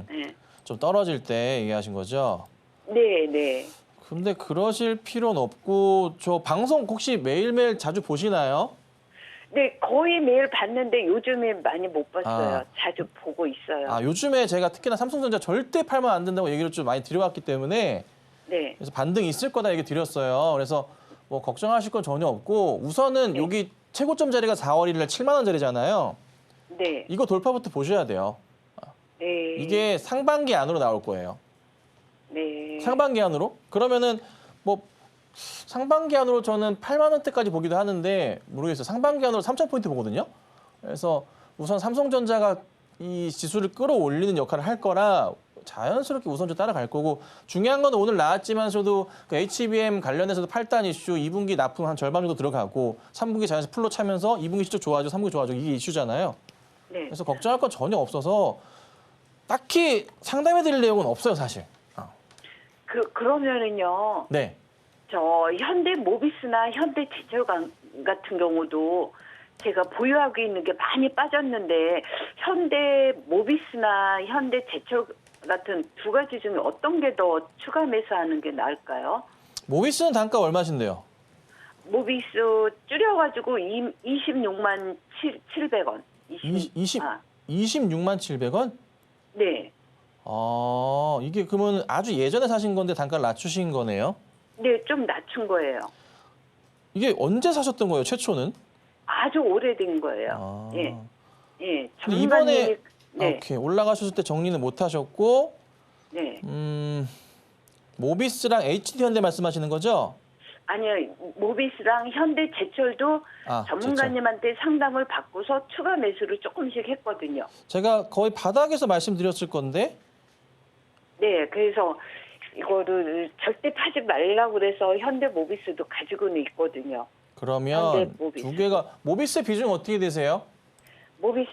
네. 좀 떨어질 때 얘기하신 거죠? 네, 네. 근데 그러실 필요는 없고 저 방송 혹시 매일매일 자주 보시나요? 네, 거의 매일 봤는데 요즘에 많이 못 봤어요. 아. 자주 보고 있어요. 아, 요즘에 제가 특히나 삼성전자 절대 팔면 안 된다고 얘기를 좀 많이 드려왔기 때문에 네, 그래서 반등이 있을 거다 얘기 드렸어요. 그래서 뭐 걱정하실 건 전혀 없고 우선은 네. 여기 최고점 자리가 4월 1일 날 7만 원짜리잖아요. 네, 이거 돌파부터 보셔야 돼요. 네. 이게 상반기 안으로 나올 거예요. 네. 상반기 안으로? 그러면은 뭐 상반기 안으로 저는 8만 원대까지 보기도 하는데 모르겠어요. 상반기 안으로 3,000포인트 보거든요. 그래서 우선 삼성전자가 이 지수를 끌어올리는 역할을 할 거라 자연스럽게 우선 좀 따라갈 거고 중요한 건 오늘 나왔지만서도 그 HBM 관련해서도 8단 이슈 2분기 납품 한 절반 정도 들어가고 3분기 자연스럽게 풀로 차면서 2분기 실적 좋아져 3분기 좋아져 이게 이슈잖아요. 네. 그래서 걱정할 건 전혀 없어서 딱히 상담해 드릴 내용은 없어요, 사실. 그러면은요. 네. 저 현대 모비스나 현대 제철 같은 경우도 제가 보유하고 있는 게 많이 빠졌는데 현대 모비스나 현대 제철 같은 두 가지 중에 어떤 게 더 추가 매수하는 게 나을까요? 모비스는 단가 얼마신데요? 모비스 줄여가지고 26만 700원. 26만 700원? 네. 아, 이게 그러면 아주 예전에 사신 건데 단가를 낮추신 거네요? 네, 좀 낮춘 거예요. 이게 언제 사셨던 거예요, 최초는? 아주 오래된 거예요. 아. 예. 예. 근데 이번에 전문가님이- 네. 오케이, 올라가셨을 때 정리는 못 하셨고 네. 모비스랑 HD현대 말씀하시는 거죠? 아니요, 모비스랑 현대 제철도 아, 전문가님한테 상담을 받고서 추가 매수를 조금씩 했거든요. 제가 거의 바닥에서 말씀드렸을 건데 네, 그래서 이거를 절대 파지 말라고 그래서 현대 모비스도 가지고는 있거든요. 그러면 현대 모비스. 두 개가 모비스 비중 어떻게 되세요? 모비스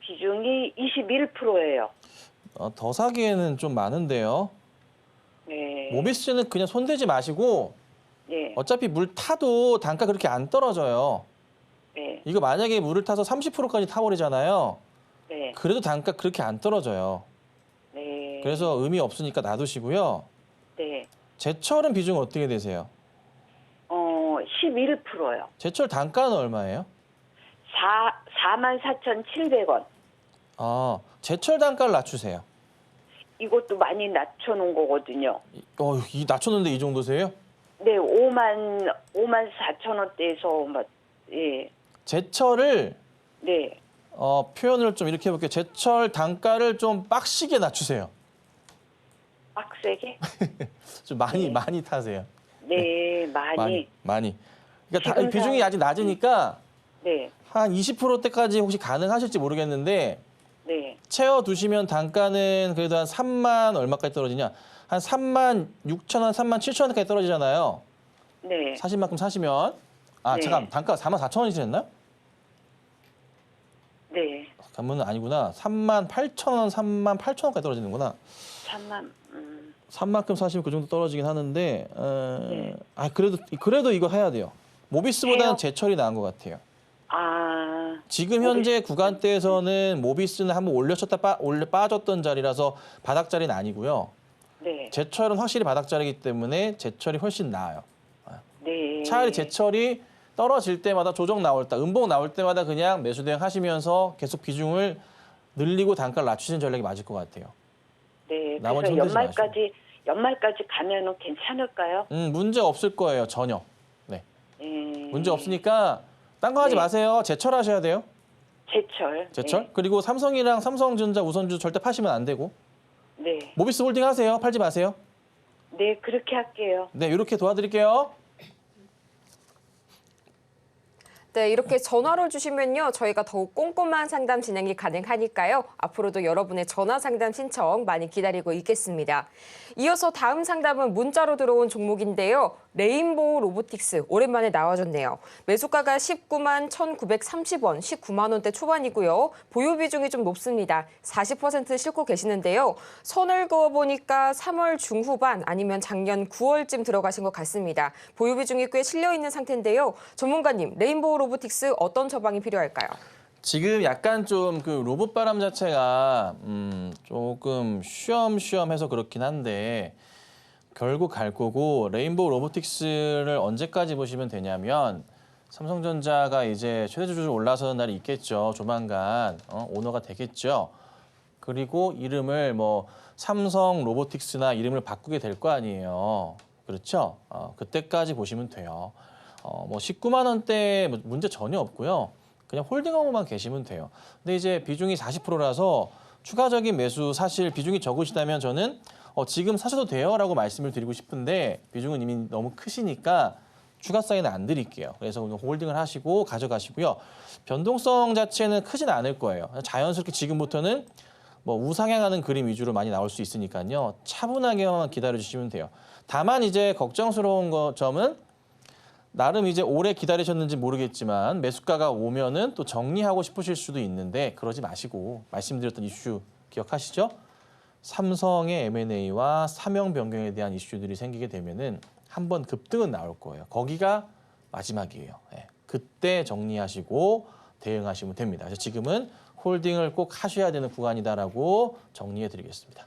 비중이 21%예요. 더 사기에는 좀 많은데요. 네. 모비스는 그냥 손대지 마시고 네. 어차피 물 타도 단가 그렇게 안 떨어져요. 네. 이거 만약에 물을 타서 30%까지 타버리잖아요. 네. 그래도 단가 그렇게 안 떨어져요. 네. 그래서 의미 없으니까 놔두시고요. 네. 제철은 비중 어떻게 되세요? 11%요. 제철 단가는 얼마예요? 44,700원. 아, 제철 단가를 낮추세요. 이것도 많이 낮춰놓은 거거든요. 이 낮췄는데 이 정도세요? 네, 5만 4천 원대에서 막 예, 제철을 네, 표현을 좀 이렇게 해볼게요. 제철 단가를 좀 빡시게 낮추세요. 빡세게. 좀 많이 타세요. 네, 많이. 그러니까 지금 비중이 상- 아직 낮으니까 네, 한 20%대까지 혹시 가능하실지 모르겠는데 네, 채워두시면 단가는 그래도 한 3만 얼마까지 떨어지냐? 한 3만 6천 원, 3만 7천 원까지 떨어지잖아요. 네, 사실 만큼 사시면. 아, 네. 잠깐 단가가 4만 4천 원이셨나요? 네. 그러면 아니구나. 3만 8천 원, 3만 8천 원까지 떨어지는구나. 3만. 3만큼 사시면 그 정도 떨어지긴 하는데, 네. 그래도 이거 해야 돼요. 모비스보다는 해요? 제철이 나은 것 같아요. 아, 지금 현재 구간대에서는 모비스는 한번 올려쳤다 빠졌던 자리라서 바닥 자리는 아니고요. 네, 제철은 확실히 바닥 자리이기 때문에 제철이 훨씬 나아요. 네. 차라리 제철이 떨어질 때마다 조정 나올 때, 음봉 나올 때마다 그냥 매수 대응 하시면서 계속 비중을 늘리고 단가를 낮추시는 전략이 맞을 것 같아요. 네. 나머지 그래서 손대지 연말까지 가면은 괜찮을까요? 문제 없을 거예요, 전혀. 네. 네. 문제 없으니까 딴 거 하지 네. 마세요. 제철 하셔야 돼요. 제철. 제철. 그리고 삼성이랑 삼성전자 우선주 절대 파시면 안 되고. 네. 네. 모비스 홀딩 하세요. 팔지 마세요. 네, 그렇게 할게요. 네, 이렇게 도와드릴게요. 네, 이렇게 전화를 주시면요. 저희가 더욱 꼼꼼한 상담 진행이 가능하니까요. 앞으로도 여러분의 전화 상담 신청 많이 기다리고 있겠습니다. 이어서 다음 상담은 문자로 들어온 종목인데요. 레인보우 로보틱스 오랜만에 나와줬네요. 매수가가 19만 1,930원, 19만 원대 초반이고요. 보유 비중이 좀 높습니다. 40% 싣고 계시는데요. 선을 그어보니까 3월 중후반 아니면 작년 9월쯤 들어가신 것 같습니다. 보유 비중이 꽤 실려 있는 상태인데요. 전문가님, 레인보우 로보틱스 어떤 처방이 필요할까요? 지금 약간 좀 그 로봇 바람 자체가 조금 쉬엄쉬엄해서 그렇긴 한데 결국 갈 거고 레인보우 로보틱스를 언제까지 보시면 되냐면 삼성전자가 이제 최대 주주로 올라서는 날이 있겠죠. 조만간 오너가 되겠죠. 그리고 이름을 뭐 삼성 로보틱스나 이름을 바꾸게 될 거 아니에요. 그렇죠? 그때까지 보시면 돼요. 뭐 19만 원대 문제 전혀 없고요. 그냥 홀딩하고만 계시면 돼요. 근데 이제 비중이 40%라서 추가적인 매수 사실 비중이 적으시다면 저는 지금 사셔도 돼요라고 말씀을 드리고 싶은데 비중은 이미 너무 크시니까 추가 사인은 안 드릴게요. 그래서 그냥 홀딩을 하시고 가져가시고요. 변동성 자체는 크진 않을 거예요. 자연스럽게 지금부터는 뭐 우상향하는 그림 위주로 많이 나올 수 있으니까요. 차분하게만 기다려주시면 돼요. 다만 이제 걱정스러운 점은 나름 이제 오래 기다리셨는지 모르겠지만 매수가가 오면은 또 정리하고 싶으실 수도 있는데 그러지 마시고 말씀드렸던 이슈 기억하시죠? 삼성의 M&A와 사명 변경에 대한 이슈들이 생기게 되면은 한번 급등은 나올 거예요. 거기가 마지막이에요. 네. 그때 정리하시고 대응하시면 됩니다. 그래서 지금은 홀딩을 꼭 하셔야 되는 구간이다라고 정리해 드리겠습니다.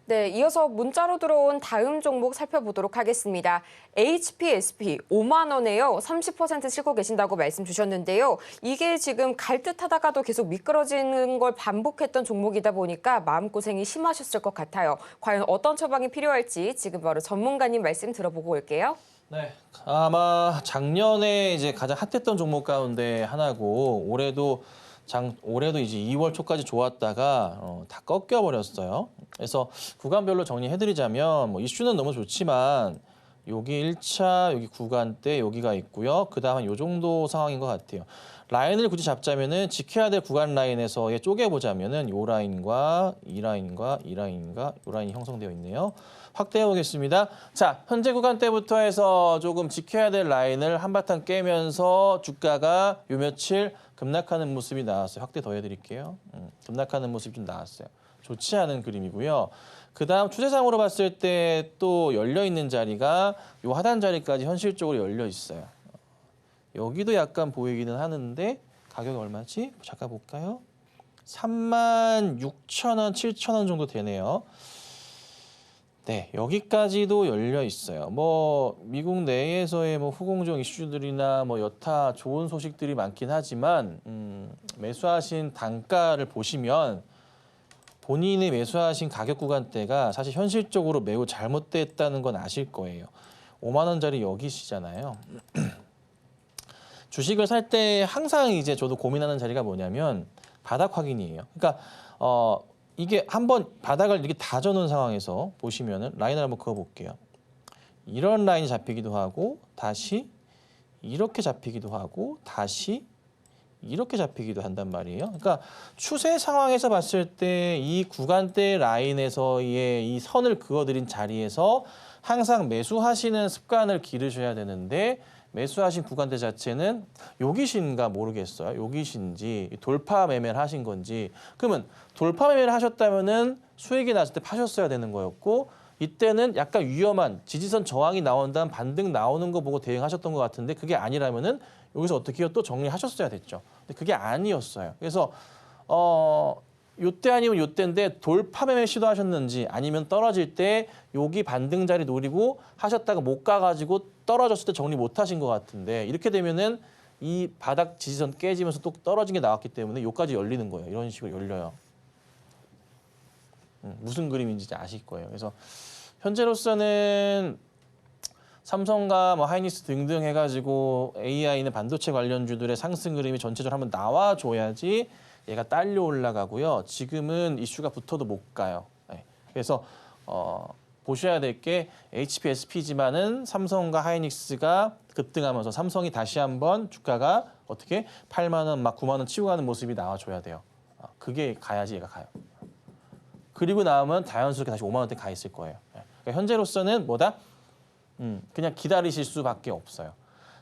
네, 이어서 문자로 들어온 다음 종목 살펴보도록 하겠습니다. HPSP 5만 원에요. 30% 싣고 계신다고 말씀 주셨는데요. 이게 지금 갈 듯 하다가도 계속 미끄러지는 걸 반복했던 종목이다 보니까 마음고생이 심하셨을 것 같아요. 과연 어떤 처방이 필요할지 지금 바로 전문가님 말씀 들어보고 올게요. 네, 아마 작년에 이제 가장 핫했던 종목 가운데 하나고 올해도 이제 2월 초까지 좋았다가 다 꺾여 버렸어요. 그래서 구간별로 정리해드리자면 뭐 이슈는 너무 좋지만 여기 1차 여기 구간대 여기가 있고요. 그다음 요 정도 상황인 것 같아요. 라인을 굳이 잡자면은 지켜야 될 구간 라인에서의 쪼개보자면은 요 라인과 이 라인과 이 라인과 요 라인이 형성되어 있네요. 확대해 보겠습니다. 자, 현재 구간대부터 해서 조금 지켜야 될 라인을 한바탕 깨면서 주가가 요 며칠 급락하는 모습이 나왔어요. 확대 더 해드릴게요. 급락하는 모습이 좀 나왔어요. 좋지 않은 그림이고요. 그다음 추세상으로 봤을 때 또 열려 있는 자리가 요 하단 자리까지 현실적으로 열려 있어요. 여기도 약간 보이기는 하는데 가격이 얼마지? 잠깐 볼까요? 36,000원, 7,000원 정도 되네요. 네, 여기까지도 열려 있어요. 뭐 미국 내에서의 뭐 후공정 이슈들이나 뭐 여타 좋은 소식들이 많긴 하지만 매수하신 단가를 보시면 본인이 매수하신 가격 구간대가 사실 현실적으로 매우 잘못됐다는 건 아실 거예요. 5만 원짜리 여기시잖아요. 주식을 살 때 항상 이제 저도 고민하는 자리가 뭐냐면 바닥 확인이에요. 그러니까 이게 한번 바닥을 이렇게 다져놓은 상황에서 보시면은 라인을 한번 그어볼게요. 이런 라인이 잡히기도 하고 다시 이렇게 잡히기도 하고 다시 이렇게 잡히기도 한단 말이에요. 그러니까 추세 상황에서 봤을 때 이 구간대 라인에서의 이 선을 그어드린 자리에서 항상 매수하시는 습관을 기르셔야 되는데 매수하신 구간대 자체는 여기신가 모르겠어요. 여기신지 돌파 매매를 하신 건지. 그러면 돌파 매매를 하셨다면은 수익이 났을 때 파셨어야 되는 거였고 이때는 약간 위험한 지지선 저항이 나온다는 반등 나오는 거 보고 대응하셨던 것 같은데 그게 아니라면은 여기서 어떻게 해요? 또 정리하셨어야 됐죠. 근데 그게 아니었어요. 그래서 요때 아니면 요때인데 돌파 매매 시도하셨는지 아니면 떨어질 때 여기 반등 자리 노리고 하셨다가 못 가가지고 떨어졌을 때 정리 못 하신 것 같은데 이렇게 되면은 이 바닥 지지선 깨지면서 또 떨어진 게 나왔기 때문에 요까지 열리는 거예요. 이런 식으로 열려요. 무슨 그림인지 아실 거예요. 그래서 현재로서는 삼성과 뭐 하이닉스 등등 해가지고 AI는 반도체 관련주들의 상승 그림이 전체적으로 한번 나와줘야지 얘가 딸려 올라가고요. 지금은 이슈가 붙어도 못 가요. 네. 그래서 보셔야 될 게 HPSP지만은 삼성과 하이닉스가 급등하면서 삼성이 다시 한번 주가가 어떻게 8만 원, 막 9만 원 치고 가는 모습이 나와줘야 돼요. 그게 가야지 얘가 가요. 그리고 나오면 자연스럽게 다시 5만 원대 가 있을 거예요. 그러니까 현재로서는 뭐다? 그냥 기다리실 수밖에 없어요.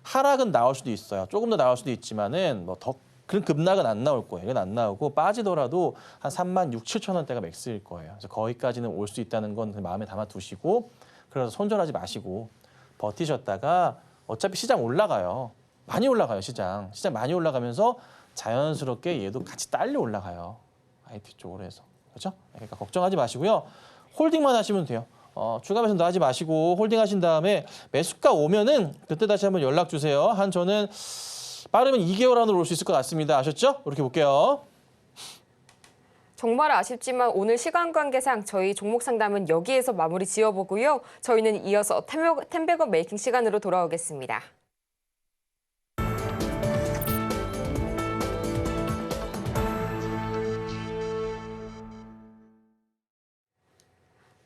하락은 나올 수도 있어요. 조금 더 나올 수도 있지만은 뭐 더 그런 급락은 안 나올 거예요. 이건 안 나오고 빠지더라도 한 3만 6, 7천 원대가 맥스일 거예요. 그래서 거기까지는 올 수 있다는 건 마음에 담아 두시고 그래서 손절하지 마시고 버티셨다가 어차피 시장 올라가요. 많이 올라가요, 시장. 시장 많이 올라가면서 자연스럽게 얘도 같이 딸려 올라가요. IT 쪽으로 해서. 그렇죠? 그러니까 걱정하지 마시고요. 홀딩만 하시면 돼요. 추가 매수는 하지 마시고 홀딩하신 다음에 매수가 오면은 그때 다시 한번 연락 주세요. 한 저는 빠르면 2개월 안으로 올 수 있을 것 같습니다. 아셨죠? 이렇게 볼게요. 정말 아쉽지만 오늘 시간 관계상 저희 종목 상담은 여기에서 마무리 지어보고요. 저희는 이어서 텐베거 메이킹 시간으로 돌아오겠습니다.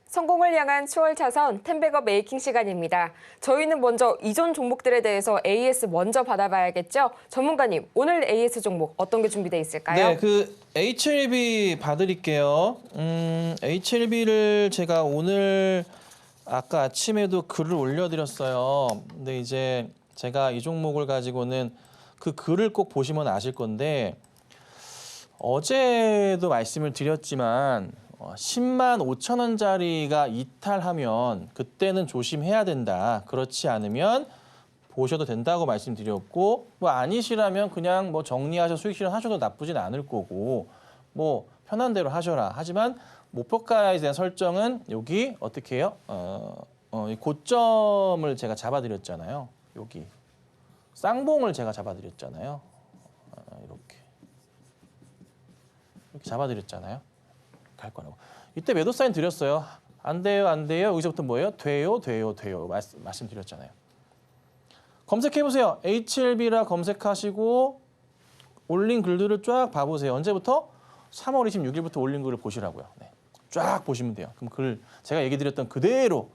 성공을 향한 추월 차선 텐베거 메이킹 시간입니다. 저희는 먼저 이전 종목들에 대해서 AS 먼저 받아봐야겠죠? 전문가님, 오늘 AS 종목 어떤 게 준비되어 있을까요? 네, 그 HLB 봐드릴게요. HLB를 제가 오늘 아까 아침에도 글을 올려드렸어요. 근데 이제 제가 이 종목을 가지고는 그 글을 꼭 보시면 아실 건데 어제도 말씀을 드렸지만 10만 5천 원짜리가 이탈하면 그때는 조심해야 된다. 그렇지 않으면 보셔도 된다고 말씀드렸고 뭐 아니시라면 그냥 뭐 정리하셔서 수익 실현하셔도 나쁘진 않을 거고 뭐 편한 대로 하셔라. 하지만 목표가에 대한 설정은 여기 어떻게 해요? 이 고점을 제가 잡아드렸잖아요. 여기 쌍봉을 제가 잡아드렸잖아요. 이렇게 잡아드렸잖아요. 갈 거라고. 이때 매도 사인 드렸어요. 안 돼요, 안 돼요. 여기서부터 뭐예요? 돼요, 돼요, 돼요. 말씀드렸잖아요. 검색해보세요. HLB라 검색하시고 올린 글들을 쫙 봐보세요. 언제부터? 3월 26일부터 올린 글을 보시라고요. 네. 쫙 보시면 돼요. 그럼 글 제가 얘기 드렸던 그대로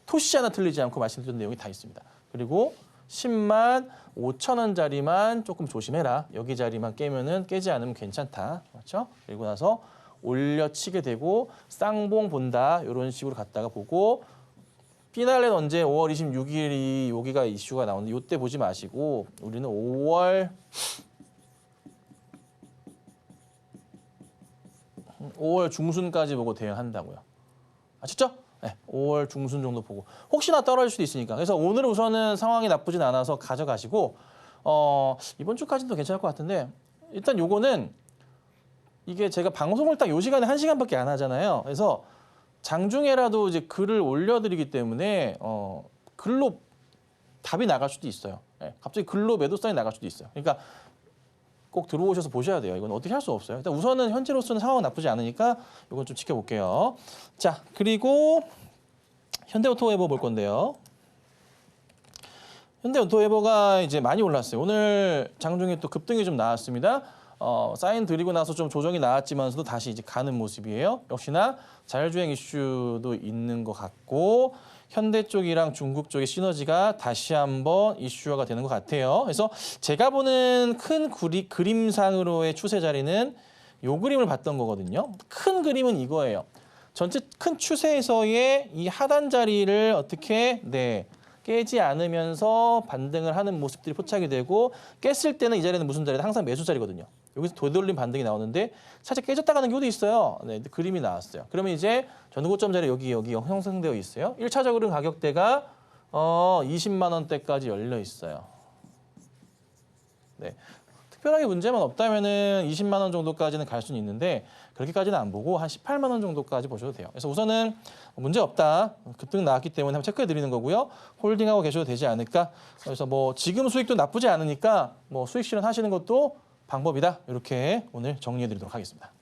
토시 하나 틀리지 않고 말씀드린 내용이 다 있습니다. 그리고 10만 5천 원짜리만 조금 조심해라. 여기 자리만 깨면은 깨지 않으면 괜찮다. 그렇죠? 그리고 나서 올려치게 되고 쌍봉 본다. 이런 식으로 갔다가 보고 피날레는 언제 5월 26일이 여기가 이슈가 나오는데 이때 보지 마시고 우리는 5월 중순까지 보고 대응한다고요. 아시죠? 네, 5월 중순 정도 보고 혹시나 떨어질 수도 있으니까. 그래서 오늘 우선은 상황이 나쁘진 않아서 가져가시고 이번 주까지도 괜찮을 것 같은데 일단 요거는 이게 제가 방송을 딱 요 시간에 1시간밖에 안 하잖아요. 그래서 장중에라도 이제 글을 올려드리기 때문에 글로 답이 나갈 수도 있어요. 네, 갑자기 글로 매도 사인이 나갈 수도 있어요. 그러니까 꼭 들어오셔서 보셔야 돼요. 이건 어떻게 할 수 없어요. 일단 우선은 현재로서는 상황은 나쁘지 않으니까 이건 좀 지켜볼게요. 자, 그리고 현대오토웨버 볼 건데요. 현대오토웨버가 이제 많이 올랐어요. 오늘 장중에 또 급등이 좀 나왔습니다. 사인 드리고 나서 좀 조정이 나왔지만서도 다시 이제 가는 모습이에요. 역시나 자율주행 이슈도 있는 것 같고 현대 쪽이랑 중국 쪽의 시너지가 다시 한번 이슈화가 되는 것 같아요. 그래서 제가 보는 큰 그림상으로의 추세 자리는 요 그림을 봤던 거거든요. 큰 그림은 이거예요. 전체 큰 추세에서의 이 하단 자리를 어떻게 깨지 않으면서 반등을 하는 모습들이 포착이 되고 깼을 때는 이 자리는 무슨 자리다? 항상 매수 자리거든요. 여기서 되돌림 반등이 나오는데 살짝 깨졌다 가는 경우도 있어요. 네, 그림이 나왔어요. 그러면 이제 전고점 자리 여기 형성되어 있어요. 1차적으로는 가격대가 20만 원대까지 열려 있어요. 네. 특별하게 문제만 없다면은 20만 원 정도까지는 갈 수는 있는데 그렇게까지는 안 보고 한 18만 원 정도까지 보셔도 돼요. 그래서 우선은 문제 없다. 급등 나왔기 때문에 한번 체크해 드리는 거고요. 홀딩하고 계셔도 되지 않을까. 그래서 뭐 지금 수익도 나쁘지 않으니까 뭐 수익 실현하시는 것도 방법이다. 이렇게 오늘 정리해 드리도록 하겠습니다.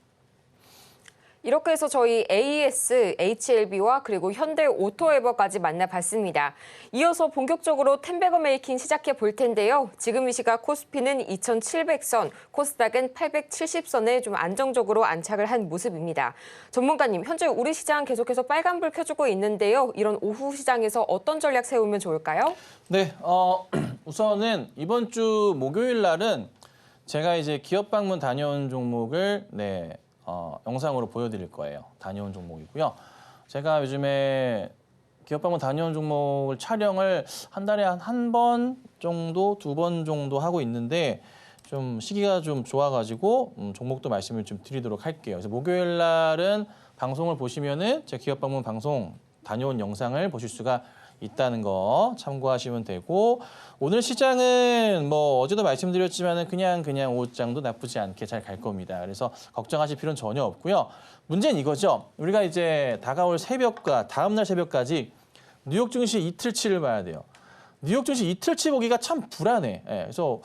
이렇게 해서 저희 AS, HLB와 그리고 현대 오토에버까지 만나봤습니다. 이어서 본격적으로 텐베거 메이킹 시작해 볼 텐데요. 지금 이 시각 코스피는 2,700선, 코스닥은 870선에 좀 안정적으로 안착을 한 모습입니다. 전문가님, 현재 우리 시장 계속해서 빨간불 켜주고 있는데요. 이런 오후 시장에서 어떤 전략 세우면 좋을까요? 네, 우선은 이번 주 목요일 날은 제가 이제 기업 방문 다녀온 종목을 영상으로 보여드릴 거예요. 다녀온 종목이고요. 제가 요즘에 기업 방문 다녀온 종목을 촬영을 한 달에 한 번 정도, 2번 정도 하고 있는데 좀 시기가 좀 좋아가지고 종목도 말씀을 좀 드리도록 할게요. 그래서 목요일 날은 방송을 보시면은 제 기업 방문 방송 다녀온 영상을 보실 수가 있다는 거 참고하시면 되고 오늘 시장은 뭐 어제도 말씀드렸지만은 그냥 오장도 나쁘지 않게 잘 갈 겁니다. 그래서 걱정하실 필요는 전혀 없고요. 문제는 이거죠. 우리가 이제 다가올 새벽과 다음 날 새벽까지 뉴욕 증시 이틀치를 봐야 돼요. 뉴욕 증시 이틀치 보기가 참 불안해. 예, 그래서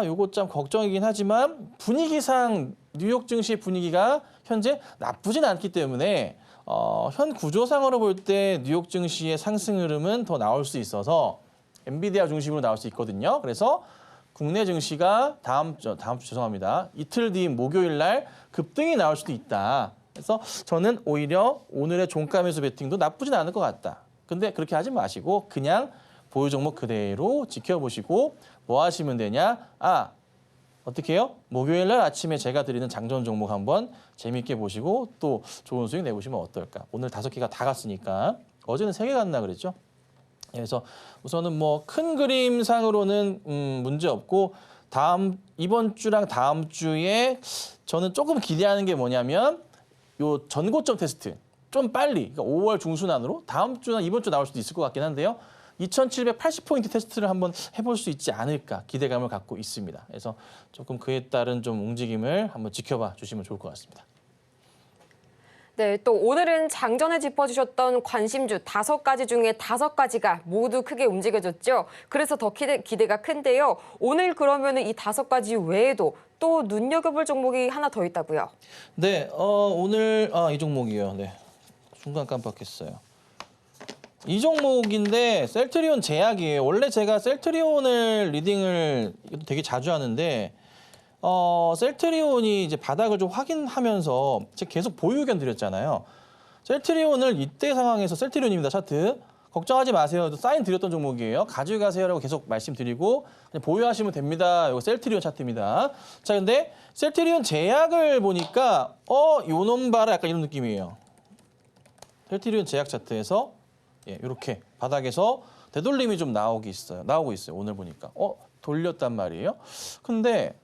요거 참 걱정이긴 하지만 분위기상 뉴욕 증시 분위기가 현재 나쁘진 않기 때문에 현 구조상으로 볼 때 뉴욕 증시의 상승 흐름은 더 나올 수 있어서 엔비디아 중심으로 나올 수 있거든요. 그래서 국내 증시가 다음 주 죄송합니다. 이틀 뒤 목요일 날 급등이 나올 수도 있다. 그래서 저는 오히려 오늘의 종가 매수 베팅도 나쁘진 않을 것 같다. 근데 그렇게 하지 마시고 그냥 보유 종목 그대로 지켜보시고 뭐 하시면 되냐? 어떻게 해요? 목요일 날 아침에 제가 드리는 장전 종목 한번 재미있게 보시고 또 좋은 수익 내보시면 어떨까? 오늘 5개가 다 갔으니까 어제는 3개 갔나 그랬죠? 그래서 우선은 뭐 큰 그림상으로는 문제 없고 이번 주랑 다음 주에 저는 조금 기대하는 게 뭐냐면 요 전고점 테스트 좀 빨리 그러니까 5월 중순 안으로 다음 주나 이번 주 나올 수도 있을 것 같긴 한데요. 2780포인트 테스트를 한번 해볼 수 있지 않을까 기대감을 갖고 있습니다. 그래서 조금 그에 따른 좀 움직임을 한번 지켜봐 주시면 좋을 것 같습니다. 네, 또 오늘은 장전에 짚어주셨던 관심주 5가지 중에 5가지가 모두 크게 움직여졌죠. 그래서 더 기대가 큰데요. 오늘 그러면은 이 5가지 외에도 또 눈여겨볼 종목이 하나 더 있다고요. 네, 오늘 이 종목이요. 네, 순간 깜빡했어요. 이 종목인데 셀트리온 제약이에요. 원래 제가 셀트리온을 리딩을 되게 자주 하는데 셀트리온이 이제 바닥을 좀 확인하면서 제가 계속 보유 의견 드렸잖아요. 셀트리온을 이때 상황에서 셀트리온입니다. 차트. 걱정하지 마세요. 사인 드렸던 종목이에요. 가져가세요라고 계속 말씀드리고 그냥 보유하시면 됩니다. 이거 셀트리온 차트입니다. 자, 근데 셀트리온 제약을 보니까 요놈 봐라 약간 이런 느낌이에요. 셀트리온 제약 차트에서 이렇게 바닥에서 되돌림이 좀 나오고 있어요. 오늘 보니까. 돌렸단 말이에요. 근데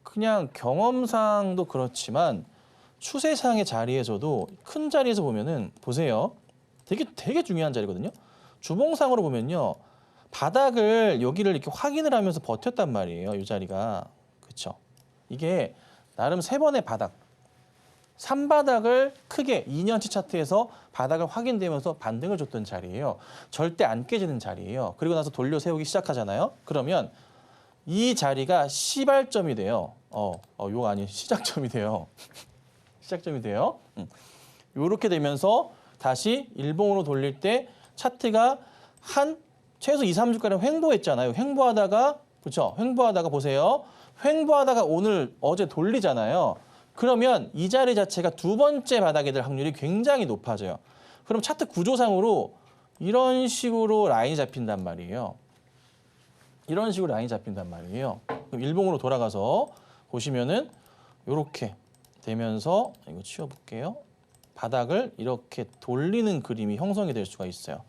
그냥 경험상도 그렇지만 추세상의 자리에서도 큰 자리에서 보면은 보세요. 되게 중요한 자리거든요. 주봉상으로 보면요. 바닥을 여기를 이렇게 확인을 하면서 버텼단 말이에요. 이 자리가. 그렇죠? 이게 나름 3번의 바닥. 3바닥을 크게 2년치 차트에서 바닥을 확인되면서 반등을 줬던 자리예요. 절대 안 깨지는 자리예요. 그리고 나서 돌려 세우기 시작하잖아요. 그러면 이 자리가 시발점이 돼요. 요거 아니 시작점이 돼요. 시작점이 돼요. 요렇게 되면서 다시 일봉으로 돌릴 때 차트가 한 최소 2, 3주가량 횡보했잖아요. 횡보하다가 그렇죠? 횡보하다가 보세요. 횡보하다가 어제 돌리잖아요. 그러면 이 자리 자체가 2번째 바닥이 될 확률이 굉장히 높아져요. 그럼 차트 구조상으로 이런 식으로 라인이 잡힌단 말이에요. 이런 식으로 라인이 잡힌단 말이에요. 그럼 일봉으로 돌아가서 보시면은 이렇게 되면서 이거 치워볼게요. 바닥을 이렇게 돌리는 그림이 형성이 될 수가 있어요.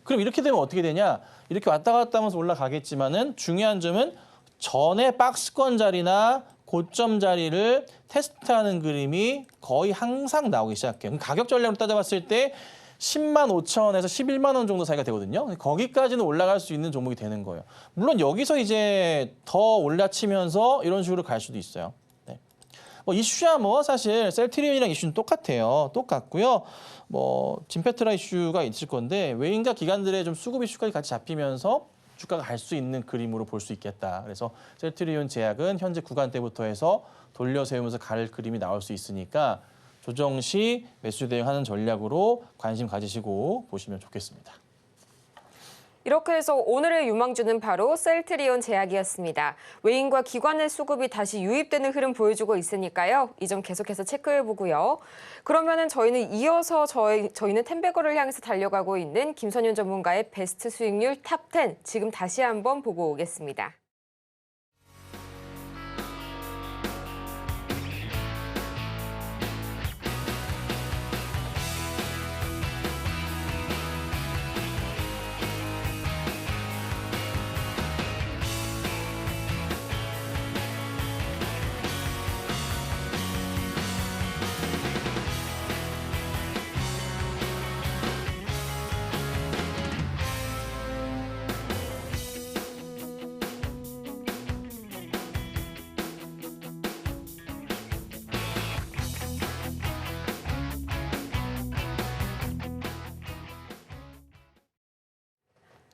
그럼 이렇게 되면 어떻게 되냐? 이렇게 왔다 갔다 하면서 올라가겠지만은 중요한 점은 전에 박스권 자리나 고점 자리를 테스트하는 그림이 거의 항상 나오기 시작해요. 가격 전략으로 따져봤을 때 10만 5천 원에서 11만 원 정도 사이가 되거든요. 거기까지는 올라갈 수 있는 종목이 되는 거예요. 물론 여기서 이제 더 올라치면서 이런 식으로 갈 수도 있어요. 네. 이슈야 사실 셀트리온이랑 이슈는 똑같고요. 진페트라 이슈가 있을 건데 외인과 기관들의 좀 수급 이슈까지 같이 잡히면서 주가가 갈 수 있는 그림으로 볼 수 있겠다. 그래서 셀트리온 제약은 현재 구간대부터 해서 돌려 세우면서 갈 그림이 나올 수 있으니까 조정 시 매수 대응하는 전략으로 관심 가지시고 보시면 좋겠습니다. 이렇게 해서 오늘의 유망주는 바로 셀트리온 제약이었습니다. 외인과 기관의 수급이 다시 유입되는 흐름 보여주고 있으니까요. 이 점 계속해서 체크해보고요. 그러면은 저희는 이어서 저희는 텐베거를 향해서 달려가고 있는 김선윤 전문가의 베스트 수익률 탑10 지금 다시 한번 보고 오겠습니다.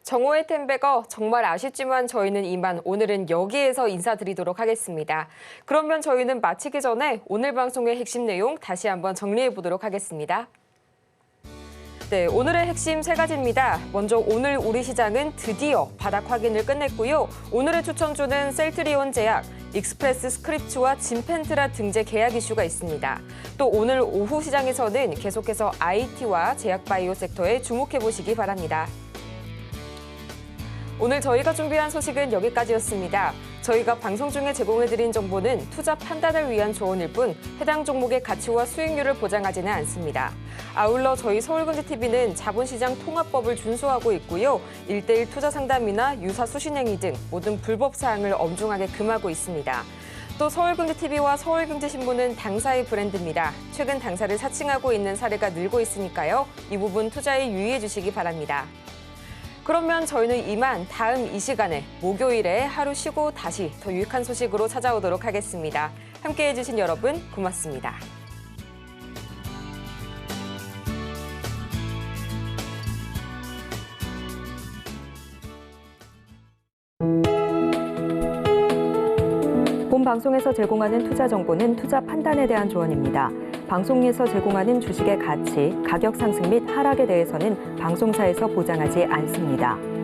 정오의 템베거 정말 아쉽지만 저희는 이만 오늘은 여기에서 인사드리도록 하겠습니다. 그러면 저희는 마치기 전에 오늘 방송의 핵심 내용 다시 한번 정리해 보도록 하겠습니다. 네, 오늘의 핵심 3가지입니다. 먼저 오늘 우리 시장은 드디어 바닥 확인을 끝냈고요. 오늘의 추천주는 셀트리온 제약, 익스프레스 스크립츠와 진펜트라 등재 계약 이슈가 있습니다. 또 오늘 오후 시장에서는 계속해서 IT와 제약바이오 섹터에 주목해 보시기 바랍니다. 오늘 저희가 준비한 소식은 여기까지였습니다. 저희가 방송 중에 제공해드린 정보는 투자 판단을 위한 조언일 뿐 해당 종목의 가치와 수익률을 보장하지는 않습니다. 아울러 저희 서울경제TV는 자본시장 통합법을 준수하고 있고요. 1:1 투자 상담이나 유사 수신행위 등 모든 불법 사항을 엄중하게 금하고 있습니다. 또 서울경제TV와 서울경제신문은 당사의 브랜드입니다. 최근 당사를 사칭하고 있는 사례가 늘고 있으니까요. 이 부분 투자에 유의해 주시기 바랍니다. 그러면 저희는 이만 다음 이 시간에 목요일에 하루 쉬고 다시 더 유익한 소식으로 찾아오도록 하겠습니다. 함께해 주신 여러분 고맙습니다. 본 방송에서 제공하는 투자 정보는 투자 판단에 대한 조언입니다. 방송에서 제공하는 주식의 가치, 가격 상승 및 하락에 대해서는 방송사에서 보장하지 않습니다.